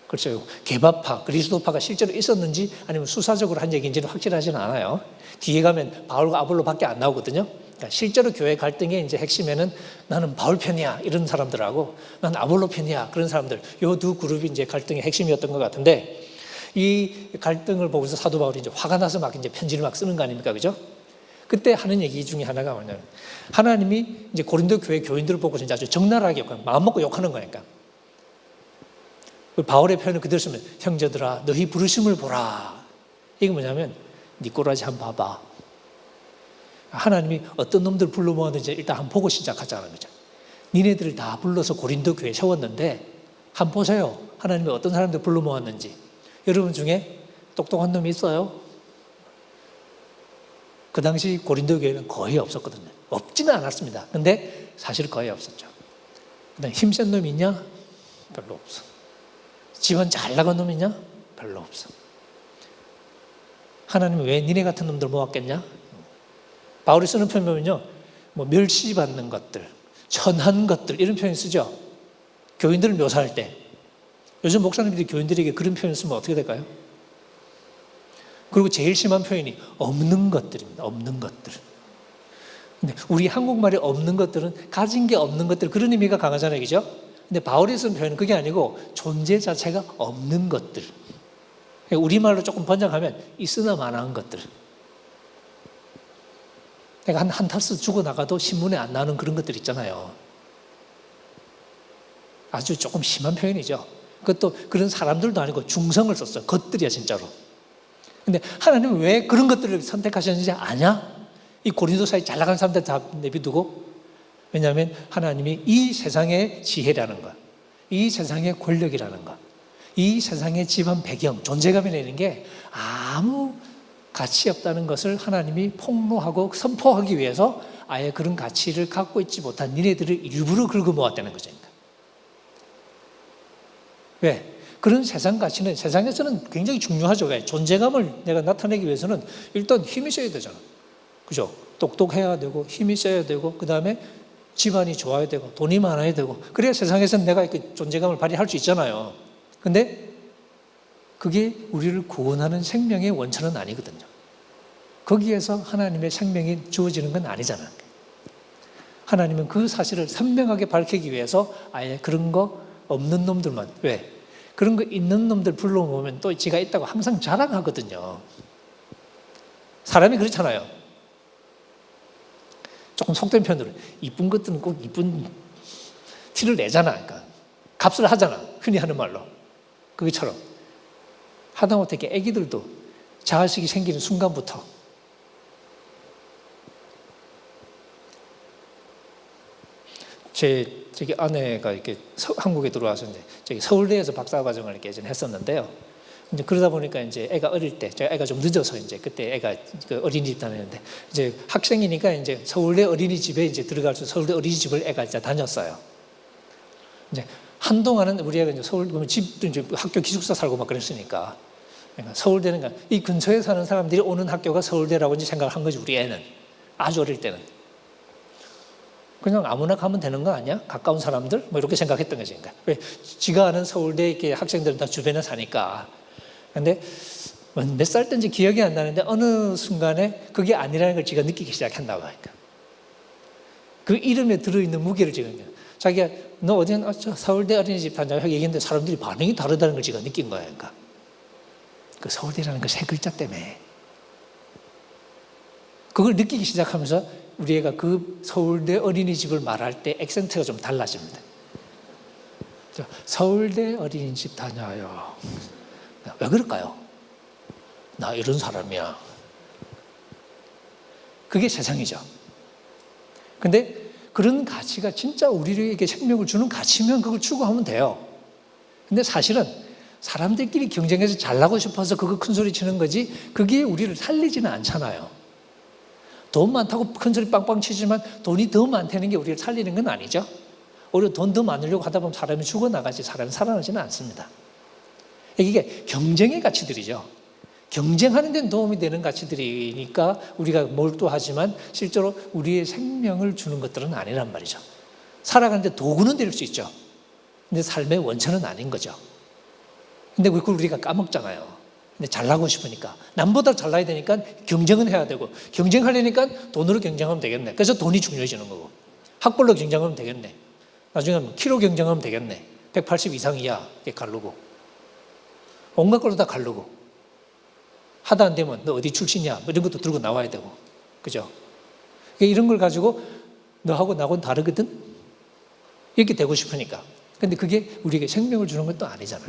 그렇죠. 개바파, 그리스도파가 실제로 있었는지 아니면 수사적으로 한 얘기인지는 확실하지는 않아요. 뒤에 가면 바울과 아볼로밖에 안 나오거든요. 그러니까 실제로 교회 갈등의 이제 핵심에는 나는 바울 편이야 이런 사람들하고 나는 아볼로 편이야 그런 사람들, 요 두 그룹이 이제 갈등의 핵심이었던 것 같은데, 이 갈등을 보고서 사도 바울이 이제 화가 나서 막 이제 편지를 막 쓰는 거 아닙니까, 그죠? 그때 하는 얘기 중에 하나가 뭐냐면 하나님이 이제 고린도 교회 교인들을 보고 진짜 아주 적나라하게 욕하는, 마음 먹고 욕하는 거니까. 바울의 표현을 그대로 쓰면 형제들아 너희 부르심을 보라. 이게 뭐냐면 네 꼬라지 한번 봐봐. 하나님이 어떤 놈들 불러 모았는지 일단 한번 보고 시작하자는 거죠. 니네들을 다 불러서 고린도 교회에 세웠는데 한번 보세요. 하나님이 어떤 사람들 불러 모았는지. 여러분 중에 똑똑한 놈이 있어요? 그 당시 고린도 교회는 거의 없었거든요. 없지는 않았습니다. 근데 사실 거의 없었죠. 그다음에 힘센 놈이 있냐? 별로 없어. 집안 잘 나간 놈이 있냐? 별로 없어. 하나님은 왜 니네 같은 놈들 모았겠냐? 바울이 쓰는 표현 보면요, 뭐 멸시받는 것들, 천한 것들 이런 표현 쓰죠. 교인들을 묘사할 때. 요즘 목사님들이 교인들에게 그런 표현 쓰면 어떻게 될까요? 그리고 제일 심한 표현이 없는 것들입니다. 없는 것들. 근데 우리 한국말에 없는 것들은 가진 게 없는 것들, 그런 의미가 강하잖아요, 그죠? 근데 바울이 쓴 표현은 그게 아니고 존재 자체가 없는 것들. 우리말로 조금 번역하면 있으나 마나한 것들. 그러니까 한 타스 죽어나가도 신문에 안 나오는 그런 것들 있잖아요. 아주 조금 심한 표현이죠. 그것도 그런 사람들도 아니고 중성을 썼어요. 것들이야 진짜로. 근데 하나님은 왜 그런 것들을 선택하셨는지 아냐? 이 고린도사에 잘 나가는 사람들 다 내비두고. 왜냐하면 하나님이 이 세상의 지혜라는 것, 이 세상의 권력이라는 것, 이 세상의 집안 배경, 존재감이라는 게 아무 가치 없다는 것을 하나님이 폭로하고 선포하기 위해서 아예 그런 가치를 갖고 있지 못한 니네들을 일부러 긁어 모았다는 거죠. 왜? 그런 세상 가치는 세상에서는 굉장히 중요하죠. 왜? 존재감을 내가 나타내기 위해서는 일단 힘이 있어야 되잖아. 그죠? 똑똑해야 되고 힘이 있어야 되고 그 다음에 집안이 좋아야 되고 돈이 많아야 되고 그래야 세상에서는 내가 그 존재감을 발휘할 수 있잖아요. 근데 그게 우리를 구원하는 생명의 원천은 아니거든요. 거기에서 하나님의 생명이 주어지는 건 아니잖아요. 하나님은 그 사실을 선명하게 밝히기 위해서 아예 그런 거 없는 놈들만, 왜? 그런 거 있는 놈들 불러오면 또 지가 있다고 항상 자랑하거든요. 사람이 그렇잖아요. 조금 속된 편으로 이쁜 것들은 꼭 이쁜 티를 내잖아. 그러니까 값을 하잖아. 흔히 하는 말로. 그것처럼 하다못해 애기들도 자식이 생기는 순간부터 저기 아내가 이렇게 한국에 들어와서 이제 저기 서울대에서 박사과정을 이렇게 예전에 했었는데요. 이제 그러다 보니까 이제 애가 어릴 때, 제가 애가 좀 늦어서 이제 그때 애가 그 어린이집 다녔는데 이제 학생이니까 이제 서울대 어린이집에 이제 들어갈 수 서울대 어린이집을 애가 이제 다녔어요. 이제 한동안은 우리 애가 이제 서울 보면 집도 이제 학교 기숙사 살고 막 그랬으니까 그러니까 서울대는 이 근처에 사는 사람들이 오는 학교가 서울대라고 이제 생각을 한 거지 우리 애는 아주 어릴 때는. 그냥 아무나 가면 되는 거 아니야? 가까운 사람들? 뭐 이렇게 생각했던 거지. 그러니까 왜 지가 아는 서울대 이렇게 학생들은 다 주변에 사니까. 근데 몇 살 때인지 기억이 안 나는데 어느 순간에 그게 아니라는 걸 지가 느끼기 시작했나 봐. 그러니까 그 이름에 들어있는 무게를 지금 자기가 너 어디 저 서울대 어린이집 다녀 얘기했는데 사람들이 반응이 다르다는 걸 지가 느낀 거야. 그러니까 그 서울대라는 그 세 글자 때문에 그걸 느끼기 시작하면서 우리 애가 그 서울대 어린이집을 말할 때 액센트가 좀 달라집니다. 서울대 어린이집 다녀요. 왜 그럴까요? 나 이런 사람이야. 그게 세상이죠. 근데 그런 가치가 진짜 우리에게 생명을 주는 가치면 그걸 추구하면 돼요. 근데 사실은 사람들끼리 경쟁해서 잘나고 싶어서 그거 큰 소리 치는 거지 그게 우리를 살리지는 않잖아요. 돈 많다고 큰 소리 빵빵 치지만 돈이 더 많다는 게 우리를 살리는 건 아니죠. 오히려 돈 더 많으려고 하다 보면 사람이 죽어나가지 사람이 살아나지는 않습니다. 이게 경쟁의 가치들이죠. 경쟁하는 데는 도움이 되는 가치들이니까 우리가 몰두하지만 실제로 우리의 생명을 주는 것들은 아니란 말이죠. 살아가는데 도구는 될 수 있죠. 근데 삶의 원천은 아닌 거죠. 근데 그걸 우리가 까먹잖아요. 근데 잘나고 싶으니까 남보다 잘나야 되니까 경쟁은 해야 되고 경쟁하려니까 돈으로 경쟁하면 되겠네. 그래서 돈이 중요해지는 거고 학벌로 경쟁하면 되겠네. 나중에 키로 경쟁하면 되겠네. 180 이상 이하 가르고 온갖 걸로 다 가르고 하다 안 되면 너 어디 출신이야 뭐 이런 것도 들고 나와야 되고 그죠? 이런 걸 가지고 너하고 나하고는 다르거든 이렇게 되고 싶으니까 근데 그게 우리에게 생명을 주는 것도 아니잖아요.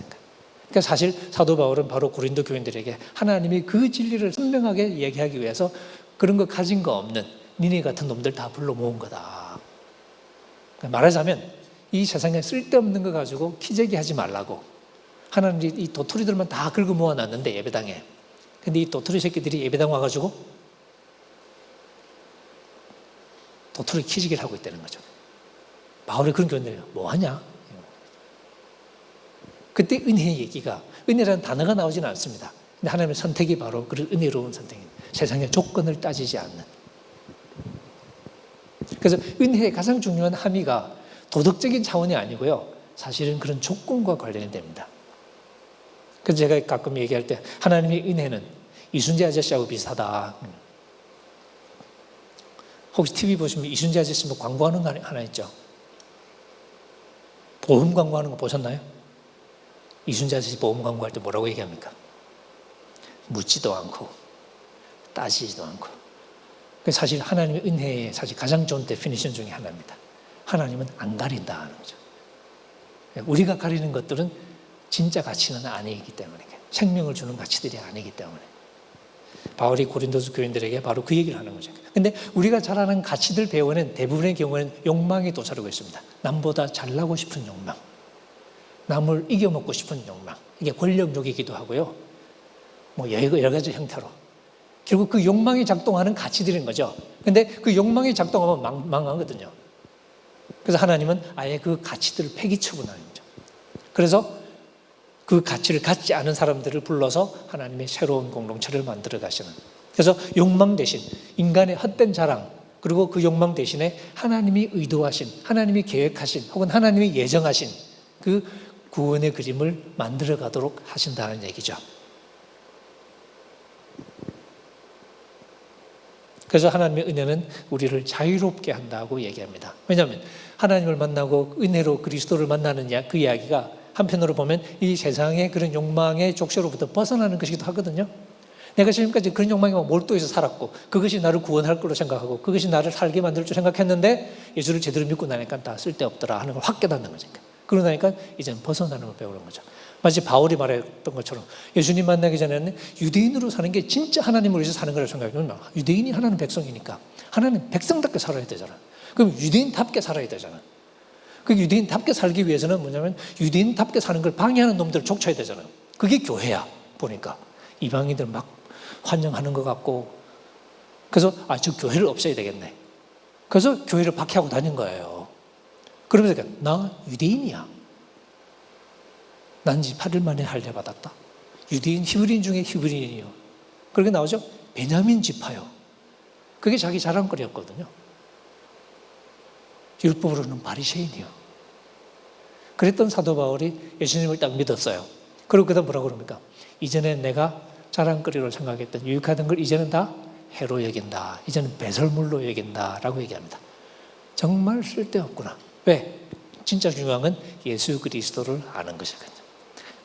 그러니까 사실 사도 바울은 바로 고린도 교인들에게 하나님이 그 진리를 선명하게 얘기하기 위해서 그런 거 가진 거 없는 니네 같은 놈들 다 불러 모은 거다. 그러니까 말하자면 이 세상에 쓸데없는 거 가지고 키재기 하지 말라고 하나님이 이 도토리들만 다 긁어 모아놨는데 예배당에 근데 이 도토리 새끼들이 예배당 와가지고 도토리 키재기를 하고 있다는 거죠. 바울이 그런 교인들이에요. 뭐하냐? 그때 은혜의 얘기가 은혜라는 단어가 나오지는 않습니다. 근데 하나님의 선택이 바로 그런 은혜로운 선택입니다. 세상의 조건을 따지지 않는. 그래서 은혜의 가장 중요한 함의가 도덕적인 차원이 아니고요. 사실은 그런 조건과 관련이 됩니다. 그래서 제가 가끔 얘기할 때 하나님의 은혜는 이순재 아저씨하고 비슷하다. 혹시 TV 보시면 이순재 아저씨 뭐 광고하는 거 하나 있죠? 보험 광고하는 거 보셨나요? 이순재 아저씨 보험 광고할 때 뭐라고 얘기합니까? 묻지도 않고 따지지도 않고. 사실 하나님의 은혜의 사실 가장 좋은 데피니션 중에 하나입니다. 하나님은 안 가린다 하는 거죠. 우리가 가리는 것들은 진짜 가치는 아니기 때문에 생명을 주는 가치들이 아니기 때문에 바울이 고린도서 교인들에게 바로 그 얘기를 하는 거죠. 근데 우리가 잘 아는 가치들 배우는 대부분의 경우에는 욕망이 도사리고 있습니다. 남보다 잘나고 싶은 욕망, 남을 이겨먹고 싶은 욕망, 이게 권력욕이기도 하고요. 뭐 여러 가지 형태로 결국 그 욕망이 작동하는 가치들인 거죠. 근데 그 욕망이 작동하면 망하거든요. 그래서 하나님은 아예 그 가치들을 폐기 처분하는 거죠. 그래서 그 가치를 갖지 않은 사람들을 불러서 하나님의 새로운 공동체를 만들어 가시는. 그래서 욕망 대신 인간의 헛된 자랑, 그리고 그 욕망 대신에 하나님이 의도하신, 하나님이 계획하신, 혹은 하나님이 예정하신 그 구원의 그림을 만들어 가도록 하신다는 얘기죠. 그래서 하나님의 은혜는 우리를 자유롭게 한다고 얘기합니다. 왜냐하면 하나님을 만나고 은혜로 그리스도를 만나는 그 이야기가 한편으로 보면 이 세상의 그런 욕망의 족쇄로부터 벗어나는 것이기도 하거든요. 내가 지금까지 그런 욕망에 몰두해서 살았고 그것이 나를 구원할 걸로 생각하고 그것이 나를 살게 만들 줄 생각했는데 예수를 제대로 믿고 나니까 다 쓸데없더라 하는 걸 확 깨닫는 거죠. 그러고 나니까 이제는 벗어나는 걸 배우는 거죠. 마치 바울이 말했던 것처럼 예수님 만나기 전에는 유대인으로 사는 게 진짜 하나님을 위해서 사는 거라고 생각하면 유대인이 하나님 백성이니까 하나님 백성답게 살아야 되잖아. 그럼 유대인답게 살아야 되잖아. 그 유대인답게 살기 위해서는 뭐냐면 유대인답게 사는 걸 방해하는 놈들을 족쳐야 되잖아요. 그게 교회야. 보니까 이방인들 막 환영하는 것 같고 그래서 저 교회를 없애야 되겠네. 그래서 교회를 박해하고 다닌 거예요. 그러면서 나 유대인이야. 난 지 8일 만에 할례 받았다. 유대인 히브리인 중에 히브리인이요. 그렇게 나오죠. 베냐민 지파요. 그게 자기 자랑거리였거든요. 율법으로는 바리새인이요. 그랬던 사도 바울이 예수님을 딱 믿었어요. 그리고 그다음 뭐라고 그럽니까? 이전에 내가 자랑거리로 생각했던 유익하던 걸 이제는 다 해로 여긴다. 이제는 배설물로 여긴다라고 얘기합니다. 정말 쓸데없구나. 왜? 진짜 중요한 건 예수 그리스도를 아는 것이거든요.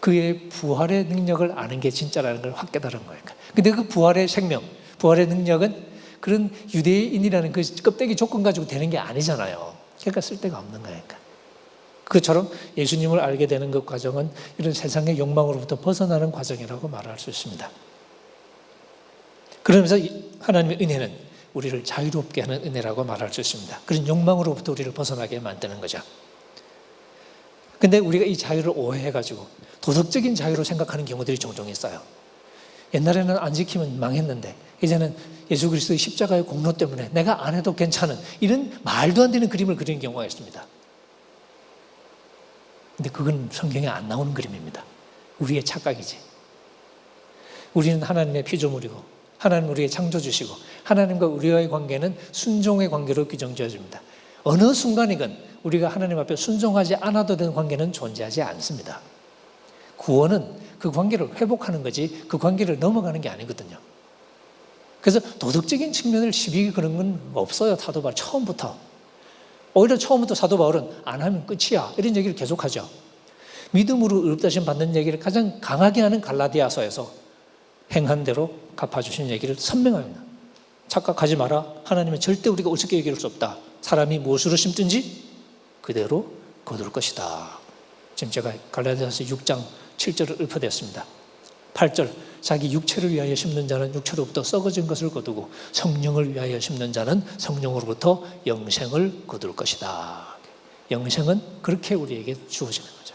그의 부활의 능력을 아는 게 진짜라는 걸 확 깨달은 거예요. 근데 그 부활의 생명, 부활의 능력은 그런 유대인이라는 그 껍데기 조건 가지고 되는 게 아니잖아요. 그러니까 쓸데가 없는 거예요. 그것처럼 예수님을 알게 되는 그 과정은 이런 세상의 욕망으로부터 벗어나는 과정이라고 말할 수 있습니다. 그러면서 하나님의 은혜는 우리를 자유롭게 하는 은혜라고 말할 수 있습니다. 그런 욕망으로부터 우리를 벗어나게 만드는 거죠. 근데 우리가 이 자유를 오해해가지고 도덕적인 자유로 생각하는 경우들이 종종 있어요. 옛날에는 안 지키면 망했는데 이제는 예수 그리스도의 십자가의 공로 때문에 내가 안 해도 괜찮은 이런 말도 안 되는 그림을 그리는 경우가 있습니다. 근데 그건 성경에 안 나오는 그림입니다. 우리의 착각이지. 우리는 하나님의 피조물이고 하나님 우리의 창조주시고 하나님과 우리와의 관계는 순종의 관계로 규정지어집니다. 어느 순간이건 우리가 하나님 앞에 순종하지 않아도 되는 관계는 존재하지 않습니다. 구원은 그 관계를 회복하는 거지 그 관계를 넘어가는 게 아니거든요. 그래서 도덕적인 측면을 시비 거는 건 없어요. 사도 바울 처음부터. 오히려 처음부터 사도 바울은 안 하면 끝이야 이런 얘기를 계속하죠. 믿음으로 의롭다심 받는 얘기를 가장 강하게 하는 갈라디아서에서 행한 대로 갚아주신 얘기를 선명합니다. 착각하지 마라. 하나님은 절대 우리가 우습게 얘기할 수 없다. 사람이 무엇으로 심든지 그대로 거둘 것이다. 지금 제가 갈라디아서 6장 7절을 읊어댔습니다. 8절 자기 육체를 위하여 심는 자는 육체로부터 썩어진 것을 거두고 성령을 위하여 심는 자는 성령으로부터 영생을 거둘 것이다. 영생은 그렇게 우리에게 주어지는 거죠.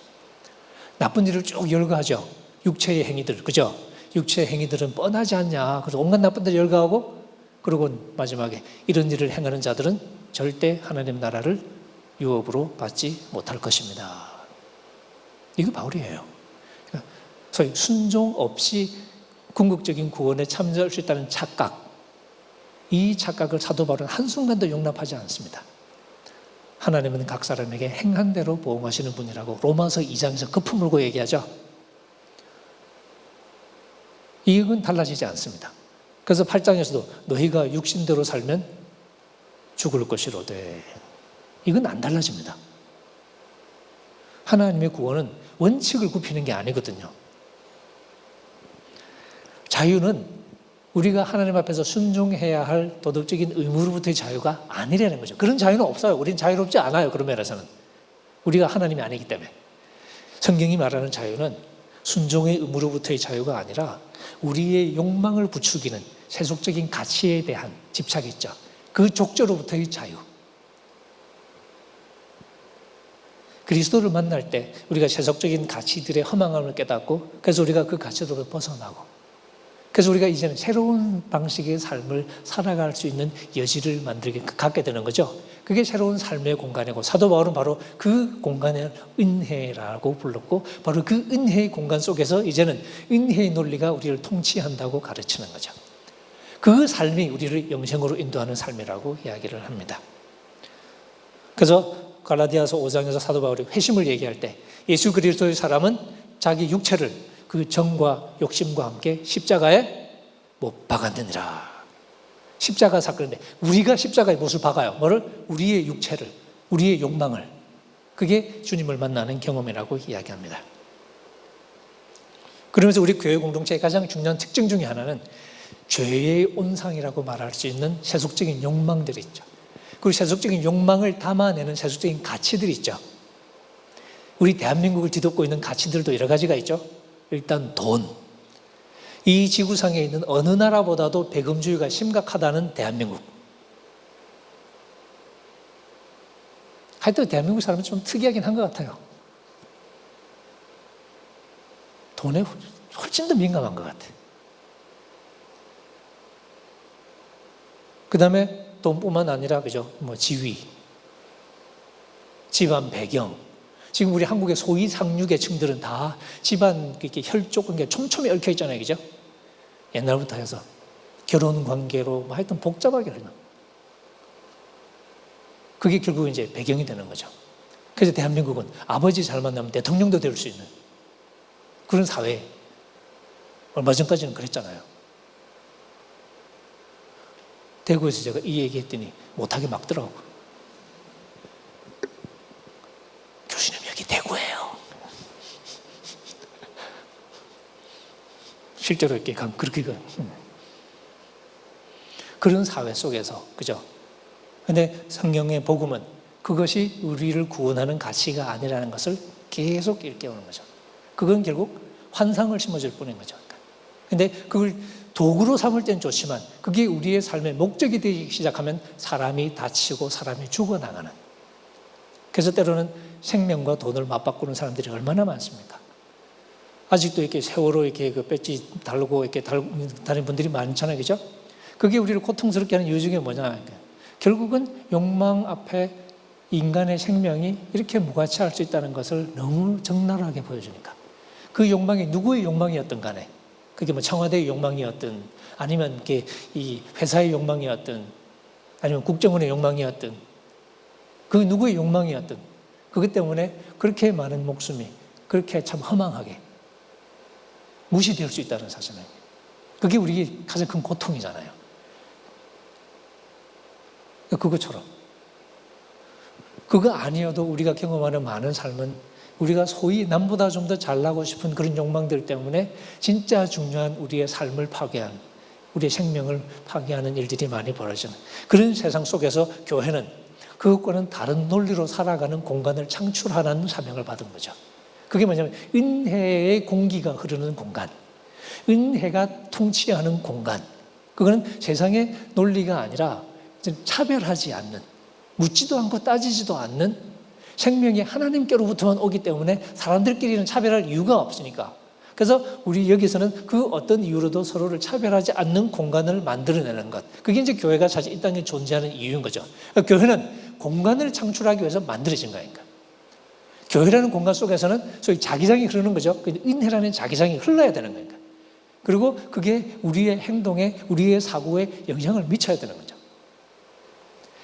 나쁜 일을 쭉 열거하죠. 육체의 행위들, 그죠? 육체의 행위들은 뻔하지 않냐. 그래서 온갖 나쁜 일을 열거하고 그리고 마지막에 이런 일을 행하는 자들은 절대 하나님 나라를 유업으로 받지 못할 것입니다. 이거 바울이에요. 소위 순종 없이 궁극적인 구원에 참여할 수 있다는 착각, 이 착각을 사도 바울은 한순간도 용납하지 않습니다. 하나님은 각 사람에게 행한 대로 보응하시는 분이라고 로마서 2장에서 거품물고 얘기하죠. 이건 달라지지 않습니다. 그래서 8장에서도 너희가 육신대로 살면 죽을 것이로되 이건 안 달라집니다. 하나님의 구원은 원칙을 굽히는 게 아니거든요. 자유는 우리가 하나님 앞에서 순종해야 할 도덕적인 의무로부터의 자유가 아니라는 거죠. 그런 자유는 없어요. 우리는 자유롭지 않아요. 그런 면에서는. 우리가 하나님이 아니기 때문에. 성경이 말하는 자유는 순종의 의무로부터의 자유가 아니라 우리의 욕망을 부추기는 세속적인 가치에 대한 집착이 있죠. 그 족저로부터의 자유. 그리스도를 만날 때 우리가 세속적인 가치들의 허망함을 깨닫고 그래서 우리가 그 가치로부터 벗어나고 그래서 우리가 이제는 새로운 방식의 삶을 살아갈 수 있는 여지를 갖게 되는 거죠. 그게 새로운 삶의 공간이고 사도 바울은 바로 그 공간을 은혜라고 불렀고 바로 그 은혜의 공간 속에서 이제는 은혜의 논리가 우리를 통치한다고 가르치는 거죠. 그 삶이 우리를 영생으로 인도하는 삶이라고 이야기를 합니다. 그래서 갈라디아서 5장에서 사도 바울이 회심을 얘기할 때 예수 그리스도의 사람은 자기 육체를 그 정과 욕심과 함께 십자가에 못 박았느니라. 십자가 사건인데 우리가 십자가에 못을 박아요. 뭐를? 우리의 육체를, 우리의 욕망을. 그게 주님을 만나는 경험이라고 이야기합니다. 그러면서 우리 교회 공동체의 가장 중요한 특징 중에 하나는 죄의 온상이라고 말할 수 있는 세속적인 욕망들이 있죠. 그리고 세속적인 욕망을 담아내는 세속적인 가치들이 있죠. 우리 대한민국을 뒤덮고 있는 가치들도 여러 가지가 있죠. 일단 돈. 이 지구상에 있는 어느 나라보다도 배금주의가 심각하다는 대한민국. 하여튼 대한민국 사람은 좀 특이하긴 한 것 같아요. 돈에 훨씬 더 민감한 것 같아요. 그 다음에 돈뿐만 아니라, 그죠? 지위, 집안 배경. 지금 우리 한국의 소위 상류계층들은 다 집안 이렇게 혈족 관계 촘촘히 얽혀 있잖아요, 그죠? 옛날부터 해서 결혼 관계로 하여튼 복잡하게 흘러. 그게 결국 이제 배경이 되는 거죠. 그래서 대한민국은 아버지 잘 만나면 대통령도 될 수 있는 그런 사회. 얼마 전까지는 그랬잖아요. 대구에서 제가 이 얘기했더니 못하게 막더라고. 교수님 여기 대구예요. 실제로 이렇게 그렇게 그런 사회 속에서, 그죠? 근데 성경의 복음은 그것이 우리를 구원하는 가치가 아니라는 것을 계속 일깨우는 거죠. 그건 결국 환상을 심어줄 뿐인 거죠. 근데 그걸 도구로 삼을 땐 좋지만 그게 우리의 삶의 목적이 되기 시작하면 사람이 다치고 사람이 죽어나가는. 그래서 때로는 생명과 돈을 맞바꾸는 사람들이 얼마나 많습니까? 아직도 이렇게 세월호 이렇게 그 배지 달고 이렇게 다른 분들이 많잖아요, 그죠? 그게 우리를 고통스럽게 하는 이유 중에 뭐냐? 결국은 욕망 앞에 인간의 생명이 이렇게 무가치할 수 있다는 것을 너무 적나라하게 보여주니까. 그 욕망이 누구의 욕망이었든 간에, 그게 청와대의 욕망이었든, 아니면 이렇게 이 회사의 욕망이었든, 아니면 국정원의 욕망이었든, 그 누구의 욕망이었든, 그것 때문에 그렇게 많은 목숨이 그렇게 참 허망하게 무시될 수 있다는 사실은, 그게 우리의 가장 큰 고통이잖아요. 그것처럼 그거 아니어도 우리가 경험하는 많은 삶은 우리가 소위 남보다 좀 더 잘나고 싶은 그런 욕망들 때문에 진짜 중요한 우리의 삶을 파괴한, 우리의 생명을 파괴하는 일들이 많이 벌어지는 그런 세상 속에서 교회는 그것과는 다른 논리로 살아가는 공간을 창출하는 사명을 받은 거죠. 그게 뭐냐면 은혜의 공기가 흐르는 공간, 은혜가 통치하는 공간. 그거는 세상의 논리가 아니라 차별하지 않는, 묻지도 않고 따지지도 않는, 생명이 하나님께로부터만 오기 때문에 사람들끼리는 차별할 이유가 없으니까. 그래서 우리 여기서는 그 어떤 이유로도 서로를 차별하지 않는 공간을 만들어내는 것, 그게 이제 교회가 사실 이 땅에 존재하는 이유인 거죠. 그러니까 교회는 공간을 창출하기 위해서 만들어진 거니까. 교회라는 공간 속에서는 소위 자기장이 흐르는 거죠. 은혜라는 자기장이 흘러야 되는 거니까. 그리고 그게 우리의 행동에, 우리의 사고에 영향을 미쳐야 되는 거죠.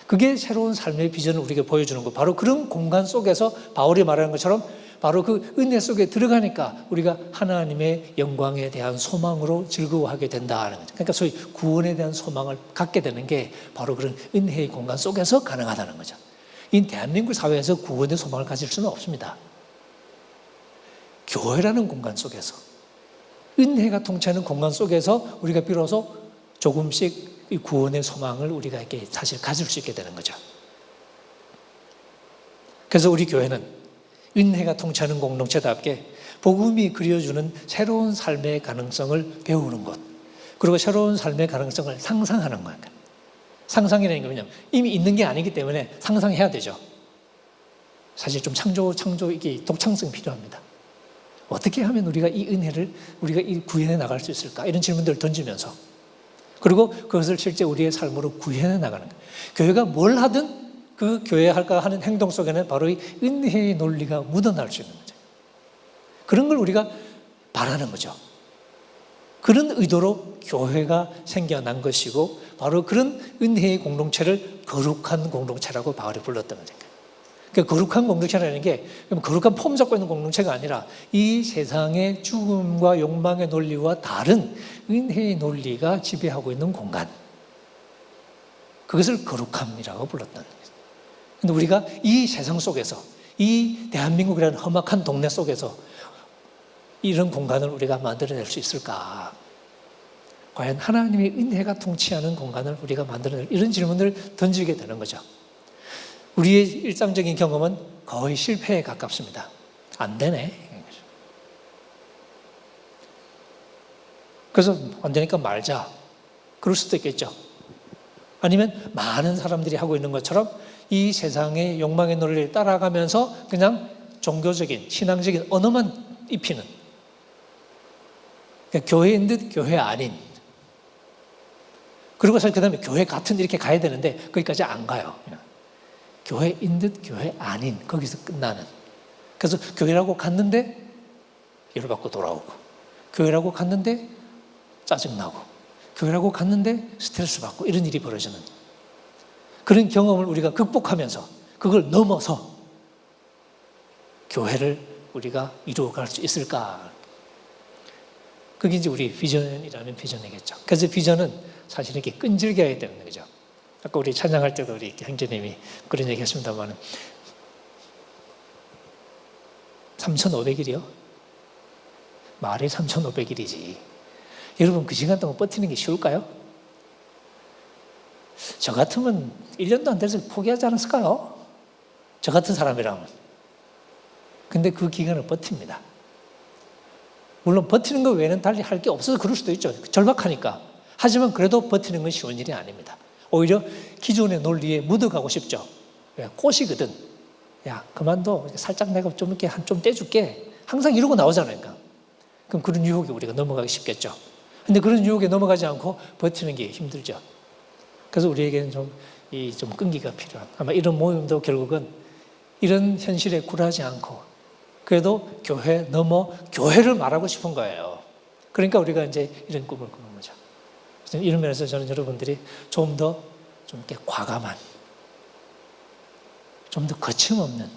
그게 새로운 삶의 비전을 우리에게 보여주는 거. 바로 그런 공간 속에서 바울이 말하는 것처럼 바로 그 은혜 속에 들어가니까 우리가 하나님의 영광에 대한 소망으로 즐거워하게 된다는 거죠. 그러니까 소위 구원에 대한 소망을 갖게 되는 게 바로 그런 은혜의 공간 속에서 가능하다는 거죠. 이 대한민국 사회에서 구원의 소망을 가질 수는 없습니다. 교회라는 공간 속에서, 은혜가 통치하는 공간 속에서 우리가 비로소 조금씩 이 구원의 소망을 우리가 이렇게 사실 가질 수 있게 되는 거죠. 그래서 우리 교회는 은혜가 통치하는 공동체답게 복음이 그려주는 새로운 삶의 가능성을 배우는 것, 그리고 새로운 삶의 가능성을 상상하는 거예요. 상상이라는 게 뭐냐면 이미 있는 게 아니기 때문에 상상해야 되죠. 사실 좀 창조 이게 독창성이 필요합니다. 어떻게 하면 우리가 이 은혜를 우리가 구현해 나갈 수 있을까? 이런 질문들을 던지면서, 그리고 그것을 실제 우리의 삶으로 구현해 나가는 거예요. 교회가 뭘 하든 그 교회 할까 하는 행동 속에는 바로 이 은혜의 논리가 묻어날 수 있는 거죠. 그런 걸 우리가 바라는 거죠. 그런 의도로 교회가 생겨난 것이고, 바로 그런 은혜의 공동체를 거룩한 공동체라고 바울이 불렀던 거죠. 그러니까 거룩한 공동체라는 게 거룩한 폼 잡고 있는 공동체가 아니라 이 세상의 죽음과 욕망의 논리와 다른 은혜의 논리가 지배하고 있는 공간, 그것을 거룩함이라고 불렀다는 거예요. 그런데 우리가 이 세상 속에서, 이 대한민국이라는 험악한 동네 속에서 이런 공간을 우리가 만들어낼 수 있을까? 과연 하나님의 은혜가 통치하는 공간을 우리가 만들어낼 이런 질문을 던지게 되는 거죠. 우리의 일상적인 경험은 거의 실패에 가깝습니다. 안 되네. 그래서 안 되니까 말자. 그럴 수도 있겠죠. 아니면 많은 사람들이 하고 있는 것처럼 이 세상의 욕망의 논리를 따라가면서 그냥 종교적인, 신앙적인 언어만 입히는, 그러니까 교회인 듯 교회 아닌, 그리고 사실 그 다음에 교회 같은 이렇게 가야 되는데 거기까지 안 가요. 교회인 듯 교회 아닌, 거기서 끝나는. 그래서 교회라고 갔는데 열받고 돌아오고, 교회라고 갔는데 짜증나고, 교회라고 갔는데 스트레스 받고, 이런 일이 벌어지는 그런 경험을 우리가 극복하면서 그걸 넘어서 교회를 우리가 이루어갈 수 있을까? 그게 이제 우리 비전이라는 비전이겠죠. 그래서 비전은 사실 이렇게 끈질겨야 되는 거죠. 아까 우리 찬양할 때도 우리 형제님이 그런 얘기 했습니다만 3,500일이요? 말이 3,500일이지. 여러분 그 시간 동안 버티는 게 쉬울까요? 저 같으면 1년도 안 돼서 포기하지 않았을까요? 저 같은 사람이라면. 근데 그 기간을 버팁니다. 물론 버티는 것 외에는 달리 할 게 없어서 그럴 수도 있죠. 절박하니까. 하지만 그래도 버티는 건 쉬운 일이 아닙니다. 오히려 기존의 논리에 묻어가고 싶죠. 꽃이거든. 야, 그만둬. 살짝 내가 좀 이렇게 좀 떼줄게. 항상 이러고 나오잖아요. 그럼 그런 유혹에 우리가 넘어가기 쉽겠죠. 근데 그런 유혹에 넘어가지 않고 버티는 게 힘들죠. 그래서 우리에게는 좀 끈기가 필요한, 아마 이런 모임도 결국은 이런 현실에 굴하지 않고 그래도 교회 넘어 교회를 말하고 싶은 거예요. 그러니까 우리가 이제 이런 꿈을 꾸는 거죠. 이런 면에서 저는 여러분들이 좀 이렇게 과감한, 좀 더 거침없는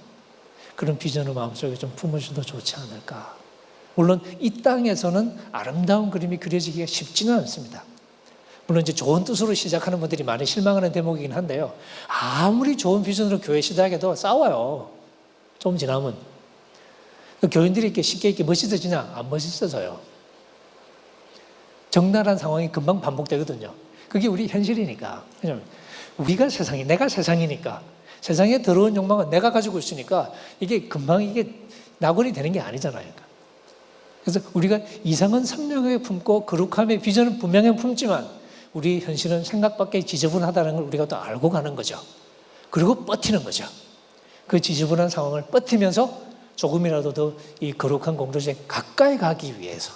그런 비전을 마음속에 좀 품으셔도 좋지 않을까. 물론 이 땅에서는 아름다운 그림이 그려지기가 쉽지는 않습니다. 물론 이제 좋은 뜻으로 시작하는 분들이 많이 실망하는 대목이긴 한데요. 아무리 좋은 비전으로 교회 시작해도 싸워요. 좀 지나면. 교인들이 이렇게 쉽게 이렇게 멋있어지냐? 안 멋있어져요. 적나라한 상황이 금방 반복되거든요. 그게 우리 현실이니까. 우리가 내가 세상이니까. 세상에 더러운 욕망은 내가 가지고 있으니까 이게 금방 낙원이 되는 게 아니잖아요. 그래서 우리가 이상은 선명하게 품고 거룩함의 비전은 분명히 품지만 우리 현실은 생각밖에 지저분하다는 걸 우리가 또 알고 가는 거죠. 그리고 버티는 거죠. 그 지저분한 상황을 버티면서 조금이라도 더 이 거룩한 공동체에 가까이 가기 위해서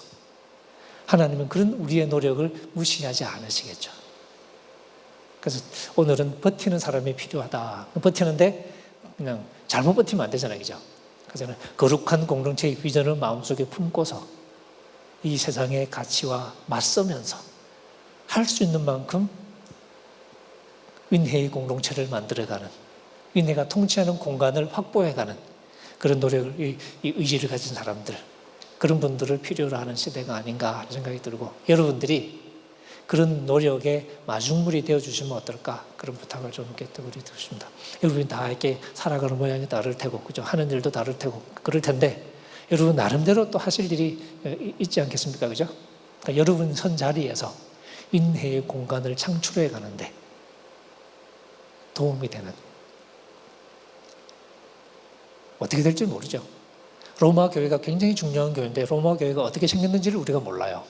하나님은 그런 우리의 노력을 무시하지 않으시겠죠. 그래서 오늘은 버티는 사람이 필요하다. 버티는데 그냥 잘못 버티면 안 되잖아요. 그죠? 그래서 거룩한 공동체의 비전을 마음속에 품고서 이 세상의 가치와 맞서면서 할 수 있는 만큼 은혜의 공동체를 만들어가는, 은혜가 통치하는 공간을 확보해가는 그런 노력을, 이 의지를 가진 사람들, 그런 분들을 필요로 하는 시대가 아닌가 하는 생각이 들고, 여러분들이 그런 노력의 마중물이 되어주시면 어떨까, 그런 부탁을 좀 이렇게 드리고 싶습니다. 여러분이 다 이렇게 살아가는 모양이 다를 테고, 그죠? 하는 일도 다를 테고, 그럴 텐데, 여러분 나름대로 또 하실 일이 있지 않겠습니까? 그죠? 그러니까 여러분 선 자리에서 은혜의 공간을 창출해 가는데 도움이 되는, 어떻게 될지 모르죠. 로마 교회가 굉장히 중요한 교회인데 로마 교회가 어떻게 생겼는지를 우리가 몰라요.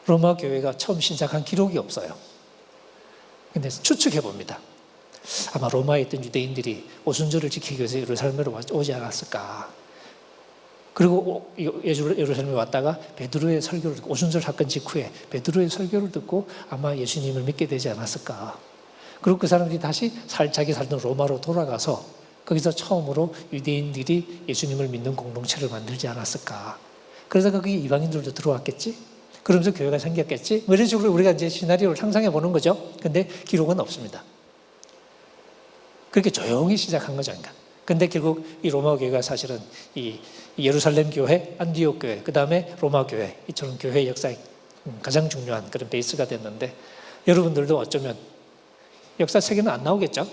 로마 교회가 처음 시작한 기록이 없어요. 근데 추측해 봅니다. 아마 로마에 있던 유대인들이 오순절을 지키기 위해서 예루살렘으로 오지 않았을까. 그리고 예루살렘에 왔다가 베드로의 설교를 듣고, 오순절 사건 직후에 베드로의 설교를 듣고 아마 예수님을 믿게 되지 않았을까. 그리고 그 사람들이 다시 자기 살던 로마로 돌아가서 거기서 처음으로 유대인들이 예수님을 믿는 공동체를 만들지 않았을까. 그래서 거기 이방인들도 들어왔겠지. 그러면서 교회가 생겼겠지. 뭐 이런 식으로 우리가 이제 시나리오를 상상해 보는 거죠. 근데 기록은 없습니다. 그렇게 조용히 시작한 거죠. 근데 결국 이 로마 교회가 사실은 이 예루살렘 교회, 안디옥 교회, 그 다음에 로마 교회, 이처럼 교회 역사의 가장 중요한 그런 베이스가 됐는데, 여러분들도 어쩌면 역사 책에는 안 나오겠죠.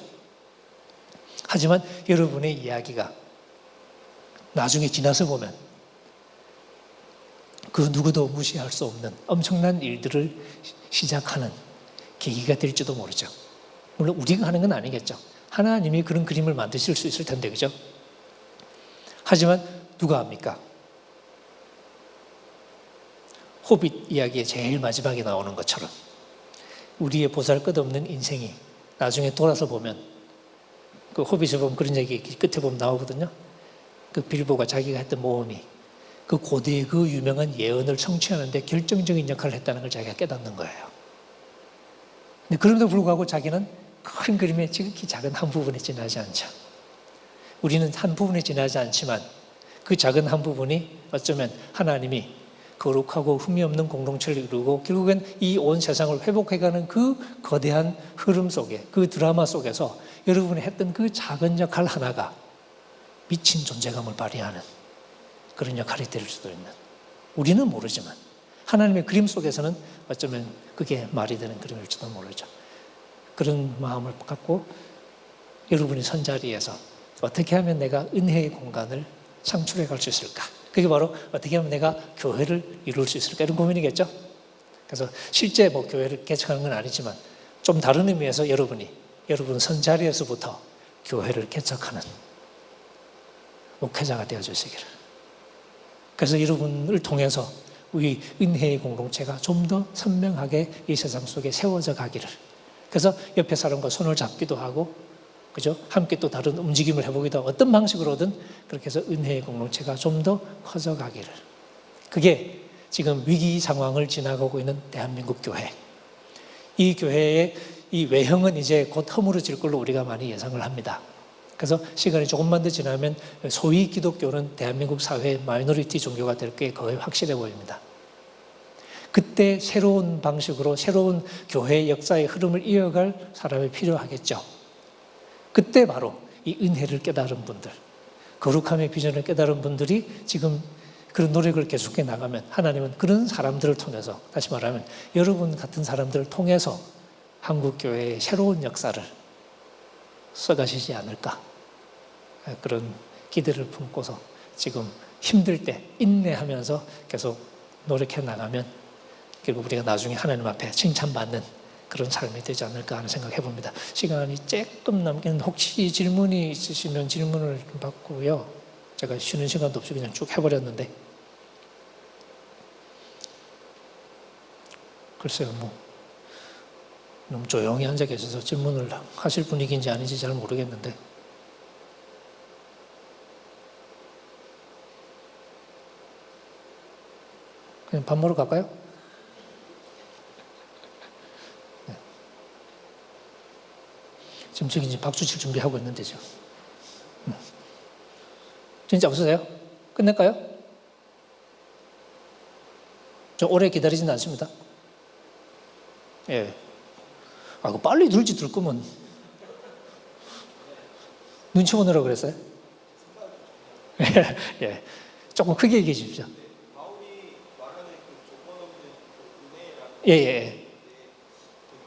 하지만 여러분의 이야기가 나중에 지나서 보면 그 누구도 무시할 수 없는 엄청난 일들을 시작하는 계기가 될지도 모르죠. 물론 우리가 하는 건 아니겠죠. 하나님이 그런 그림을 만드실 수 있을 텐데, 그죠? 하지만 누가 합니까? 호빗 이야기의 제일 마지막에 나오는 것처럼 우리의 보잘것없는 인생이 나중에 돌아서 보면, 그 호빗에 보면 그런 얘기 끝에 보면 나오거든요. 그 빌보가 자기가 했던 모험이 그 고대의 그 유명한 예언을 성취하는데 결정적인 역할을 했다는 걸 자기가 깨닫는 거예요. 근데 그럼에도 불구하고 자기는 큰 그림의 지극히 작은 한 부분에 지나지 않죠. 우리는 한 부분에 지나지 않지만 그 작은 한 부분이 어쩌면 하나님이 거룩하고 흠이 없는 공동체를 이루고 결국엔 이 온 세상을 회복해가는 그 거대한 흐름 속에, 그 드라마 속에서 여러분이 했던 그 작은 역할 하나가 미친 존재감을 발휘하는 그런 역할이 될 수도 있는, 우리는 모르지만 하나님의 그림 속에서는 어쩌면 그게 말이 되는 그림일지도 모르죠. 그런 마음을 갖고 여러분이 선자리에서 어떻게 하면 내가 은혜의 공간을 창출해 갈 수 있을까? 그게 바로 어떻게 하면 내가 교회를 이룰 수 있을까? 이런 고민이겠죠. 그래서 실제 뭐 교회를 개척하는 건 아니지만 좀 다른 의미에서 여러분 선자리에서부터 교회를 개척하는 목회자가 되어주시기를. 그래서 여러분을 통해서 우리 은혜의 공동체가 좀 더 선명하게 이 세상 속에 세워져 가기를. 그래서 옆에 사람과 손을 잡기도 하고, 그죠? 함께 또 다른 움직임을 해보기도 하고, 어떤 방식으로든 그렇게 해서 은혜의 공동체가 좀 더 커져가기를. 그게 지금 위기 상황을 지나가고 있는 대한민국 교회. 이 교회의 이 외형은 이제 곧 허물어질 걸로 우리가 많이 예상을 합니다. 그래서 시간이 조금만 더 지나면 소위 기독교는 대한민국 사회의 마이너리티 종교가 될 게 거의 확실해 보입니다. 그때 새로운 방식으로 새로운 교회의 역사의 흐름을 이어갈 사람이 필요하겠죠. 그때 바로 이 은혜를 깨달은 분들, 거룩함의 비전을 깨달은 분들이 지금 그런 노력을 계속해 나가면 하나님은 그런 사람들을 통해서, 다시 말하면 여러분 같은 사람들을 통해서 한국교회의 새로운 역사를 써가시지 않을까, 그런 기대를 품고서 지금 힘들 때 인내하면서 계속 노력해 나가면 결국 우리가 나중에 하나님 앞에 칭찬받는 그런 삶이 되지 않을까 하는 생각해 봅니다. 시간이 조금 남긴, 혹시 질문이 있으시면 질문을 좀 받고요. 제가 쉬는 시간도 없이 그냥 쭉 해버렸는데, 글쎄요, 뭐 너무 조용히 앉아 계셔서 질문을 하실 분위기인지 아닌지 잘 모르겠는데, 그냥 밥 먹으러 갈까요? 네. 지금 저기 이제 박수 칠 준비하고 있는데 지금. 진짜 없으세요? 끝낼까요? 저 오래 기다리지는 않습니다. 예. 아, 그 빨리 들지 들 거면 눈치 보느라고 그랬어요? 예. 조금 크게 얘기해 주십시오. 바울이 말하는 그 조건 없는 그 은혜라는 예.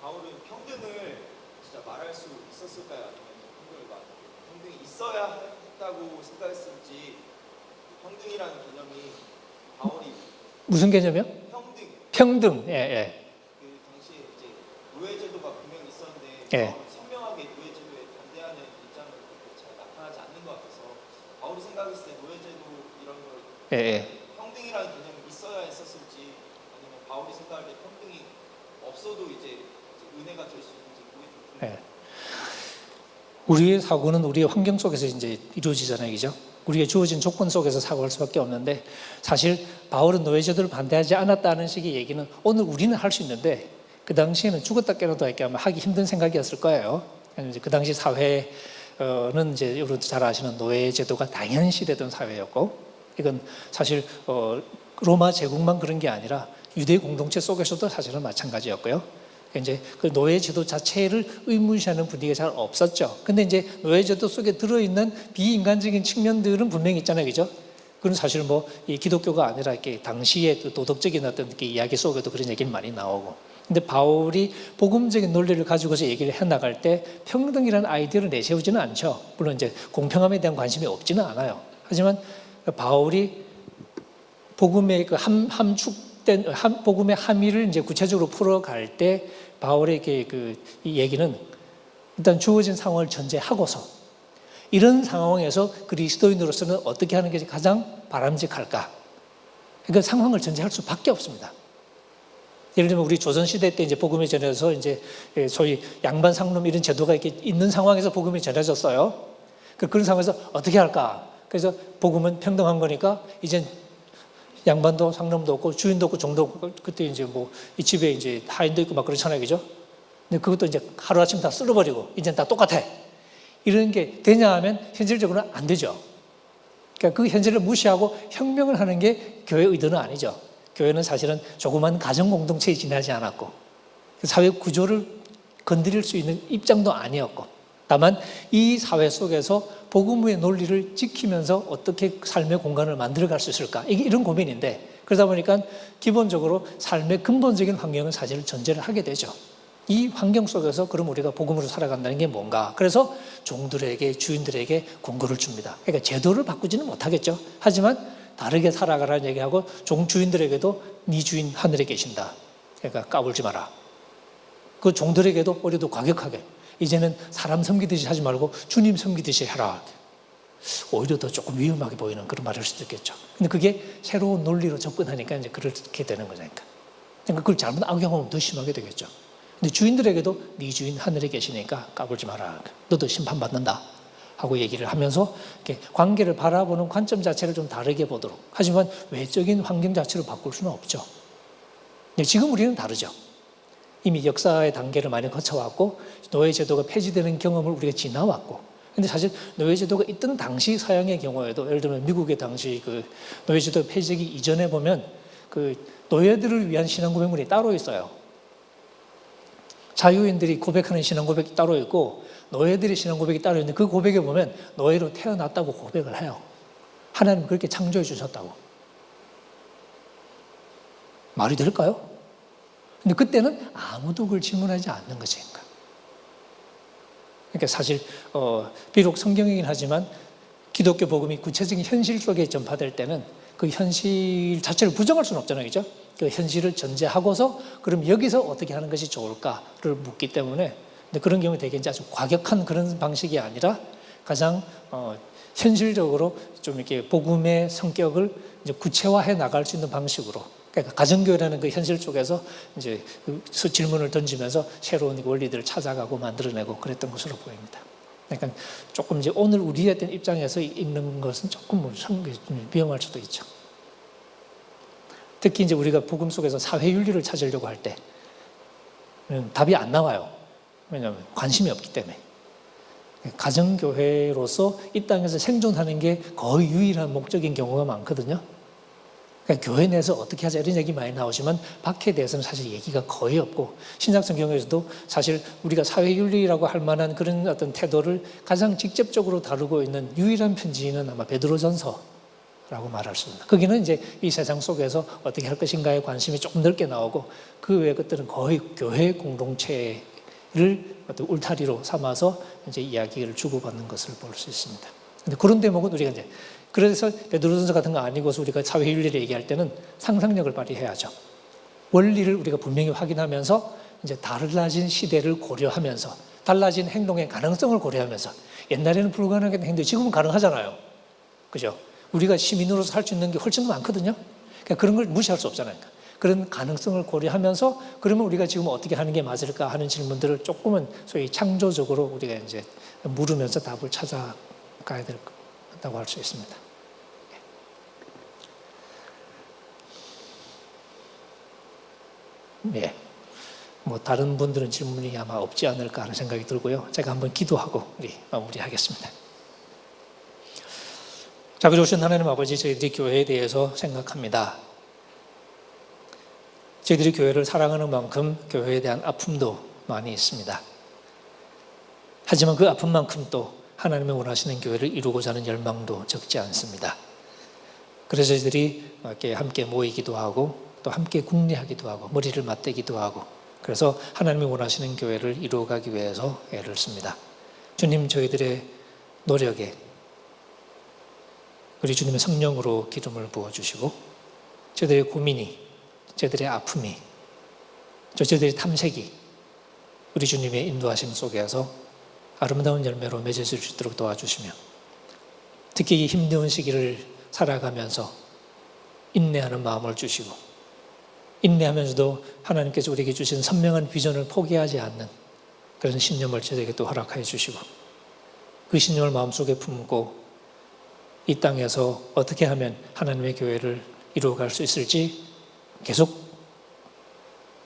바울은 평등을 진짜 말할 수 있었을까요? 아니면 평등이 있어야 했다고 생각했을지, 평등이라는 개념이 바울이 무슨 개념이요? 평등. 예. 그 당시에 이제 노예제도가 분명히 있었는데 예. 바울은 선명하게 노예제도에 반대하는 입장을 그렇게 잘 나타나지 않는 것 같아서, 바울이 생각했을 때 노예제도 이런 걸 예. 평등이라는 개념이 있어야 했었을지, 아니면 바울이 생각할 때 평등이 없어도 이제 은혜가 될 수 있는지, 그게 좀 궁금해요. 예. 우리의 사고는 우리의 환경 속에서 이제 이루어지잖아요, 그죠? 우리가 주어진 조건 속에서 사고할 수밖에 없는데, 사실 바울은 노예제도를 반대하지 않았다는 식의 얘기는 오늘 우리는 할 수 있는데 그 당시에는 죽었다 깨어나도 아마 하기 힘든 생각이었을 거예요. 그 당시 사회는 이제 여러분 잘 아시는 노예제도가 당연시되던 사회였고, 이건 사실 로마 제국만 그런 게 아니라 유대 공동체 속에서도 사실은 마찬가지였고요. 이제 그 노예제도 자체를 의무시하는 분위기가 잘 없었죠. 근데 이제 노예제도 속에 들어있는 비인간적인 측면들은 분명히 있잖아요, 그죠? 그건 사실 뭐 이 기독교가 아니라 이렇게 당시의 도덕적인 어떤 이야기 속에도 그런 얘기는 많이 나오고. 근데 바울이 복음적인 논리를 가지고서 얘기를 해 나갈 때 평등이라는 아이디어를 내세우지는 않죠. 물론 이제 공평함에 대한 관심이 없지는 않아요. 하지만 바울이 복음의 그 함축된 복음의 함의를 이제 구체적으로 풀어갈 때 바울의 이 얘기는 일단 주어진 상황을 전제하고서 이런 상황에서 그리스도인으로서는 어떻게 하는 것이 가장 바람직할까? 그 상황을 전제할 수밖에 없습니다. 예를 들면 우리 조선시대 때 이제 복음이 전해져서 이제 소위 양반 상놈 이런 제도가 이렇게 있는 상황에서 복음이 전해졌어요. 그런 상황에서 어떻게 할까? 그래서 복음은 평등한 거니까 이제 양반도 상놈도 없고 주인도 없고 종도 없고 그때 이제 뭐 이 집에 이제 하인도 있고 막 그렇잖아요, 그죠? 근데 그것도 이제 하루아침 다 쓸어버리고 이제는 다 똑같아. 이런 게 되냐 하면 현실적으로는 안 되죠. 그러니까 그 현실을 무시하고 혁명을 하는 게 교회 의도는 아니죠. 교회는 사실은 조그만 가정 공동체에 지나지 않았고 사회 구조를 건드릴 수 있는 입장도 아니었고 다만 이 사회 속에서 복음의 논리를 지키면서 어떻게 삶의 공간을 만들어갈 수 있을까 이런 고민인데 그러다 보니까 기본적으로 삶의 근본적인 환경은 사실 전제를 하게 되죠. 이 환경 속에서 그럼 우리가 복음으로 살아간다는 게 뭔가 그래서 종들에게 주인들에게 권고를 줍니다. 그러니까 제도를 바꾸지는 못하겠죠. 하지만 다르게 살아가라는 얘기하고 주인들에게도 네 주인 하늘에 계신다. 그러니까 까불지 마라. 그 종들에게도 우리도 과격하게 이제는 사람 섬기듯이 하지 말고 주님 섬기듯이 해라. 오히려 더 조금 위험하게 보이는 그런 말일 수도 있겠죠. 근데 그게 새로운 논리로 접근하니까 이제 그렇게 되는 거니까. 그러니까 그걸 잘못 악용하면 더 심하게 되겠죠. 근데 주인들에게도 네 주인 하늘에 계시니까 까불지 마라. 너도 심판받는다. 하고 얘기를 하면서 이렇게 관계를 바라보는 관점 자체를 좀 다르게 보도록. 하지만 외적인 환경 자체를 바꿀 수는 없죠. 근데 지금 우리는 다르죠. 이미 역사의 단계를 많이 거쳐왔고 노예제도가 폐지되는 경험을 우리가 지나왔고 근데 사실 노예제도가 있던 당시 서양의 경우에도 예를 들면 미국의 당시 그 노예제도 폐지되기 이전에 보면 그 노예들을 위한 신앙 고백문이 따로 있어요. 자유인들이 고백하는 신앙 고백이 따로 있고 노예들의 신앙 고백이 따로 있는데 그 고백에 보면 노예로 태어났다고 고백을 해요. 하나님 그렇게 창조해 주셨다고. 말이 될까요? 근데 그때는 아무도 그걸 질문하지 않는 거지. 그러니까 사실 비록 성경이긴 하지만 기독교 복음이 구체적인 현실 속에 전파될 때는 그 현실 자체를 부정할 수는 없잖아요. 그죠? 그 현실을 전제하고서 그럼 여기서 어떻게 하는 것이 좋을까를 묻기 때문에 근데 그런 경우에 되게 이제 아주 과격한 그런 방식이 아니라 가장 현실적으로 좀 이렇게 복음의 성격을 이제 구체화해 나갈 수 있는 방식으로 그러니까 가정교회라는 그 현실 쪽에서 이제 질문을 던지면서 새로운 원리들을 찾아가고 만들어내고 그랬던 것으로 보입니다. 그러니까 조금 이제 오늘 우리의 어떤 입장에서 읽는 것은 조금 위험할 수도 있죠. 특히 이제 우리가 복음 속에서 사회윤리를 찾으려고 할 때 답이 안 나와요. 왜냐하면 관심이 없기 때문에. 가정교회로서 이 땅에서 생존하는 게 거의 유일한 목적인 경우가 많거든요. 그러니까 교회 내에서 어떻게 하자 이런 얘기 많이 나오지만 밖에 대해서는 사실 얘기가 거의 없고 신약성 경우에서도 사실 우리가 사회윤리라고 할 만한 그런 어떤 태도를 가장 직접적으로 다루고 있는 유일한 편지는 아마 베드로전서라고 말할 수 있습니다. 거기는 이제 이 세상 속에서 어떻게 할 것인가에 관심이 조금 넓게 나오고 그 외의 것들은 거의 교회 공동체를 어떤 울타리로 삼아서 이제 이야기를 주고받는 것을 볼 수 있습니다. 근데 그런 대목은 우리가 이제 그래서 베드로전서 같은 거 아니고서 우리가 사회윤리를 얘기할 때는 상상력을 발휘해야죠. 원리를 우리가 분명히 확인하면서 이제 달라진 시대를 고려하면서 달라진 행동의 가능성을 고려하면서 옛날에는 불가능했던 행동이 지금은 가능하잖아요. 그죠? 우리가 시민으로서 할 수 있는 게 훨씬 더 많거든요. 그러니까 그런 걸 무시할 수 없잖아요. 그런 가능성을 고려하면서 그러면 우리가 지금 어떻게 하는 게 맞을까 하는 질문들을 조금은 소위 창조적으로 우리가 이제 물으면서 답을 찾아가야 된다고 할 수 있습니다. 예. 뭐 다른 분들은 질문이 아마 없지 않을까 하는 생각이 들고요. 제가 한번 기도하고 우리 마무리하겠습니다. 자비로우신 하나님 아버지, 저희들이 교회에 대해서 생각합니다. 저희들이 교회를 사랑하는 만큼 교회에 대한 아픔도 많이 있습니다. 하지만 그 아픔만큼 또 하나님의 원하시는 교회를 이루고자 하는 열망도 적지 않습니다. 그래서 저희들이 이렇게 함께 모이기도 하고 또 함께 궁리하기도 하고 머리를 맞대기도 하고 그래서 하나님이 원하시는 교회를 이루어가기 위해서 애를 씁니다. 주님, 저희들의 노력에 우리 주님의 성령으로 기름을 부어주시고 저들의 고민이, 저들의 아픔이, 저들의 탐색이 우리 주님의 인도하심 속에서 아름다운 열매로 맺어질 수 있도록 도와주시며, 특히 이 힘든 시기를 살아가면서 인내하는 마음을 주시고, 인내하면서도 하나님께서 우리에게 주신 선명한 비전을 포기하지 않는 그런 신념을 저에게 또 허락하여 주시고, 그 신념을 마음속에 품고 이 땅에서 어떻게 하면 하나님의 교회를 이루어갈 수 있을지 계속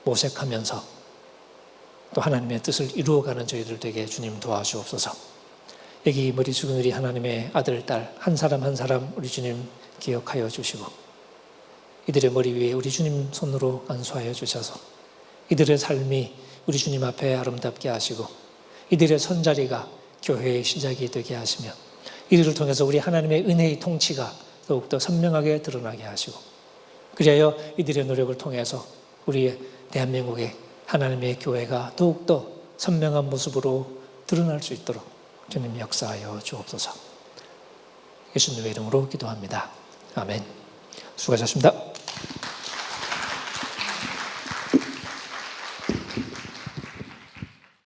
모색하면서 또 하나님의 뜻을 이루어가는 저희들 되게 주님 도와주옵소서. 여기 머리 숙인 우리 하나님의 아들, 딸 한 사람 한 사람 우리 주님 기억하여 주시고, 이들의 머리 위에 우리 주님 손으로 안수하여 주셔서 이들의 삶이 우리 주님 앞에 아름답게 하시고, 이들의 손자리가 교회의 시작이 되게 하시며, 이들을 통해서 우리 하나님의 은혜의 통치가 더욱더 선명하게 드러나게 하시고, 그리하여 이들의 노력을 통해서 우리 대한민국의 하나님의 교회가 더욱더 선명한 모습으로 드러날 수 있도록 주님 역사하여 주옵소서. 예수님의 이름으로 기도합니다. 아멘. 수고하셨습니다.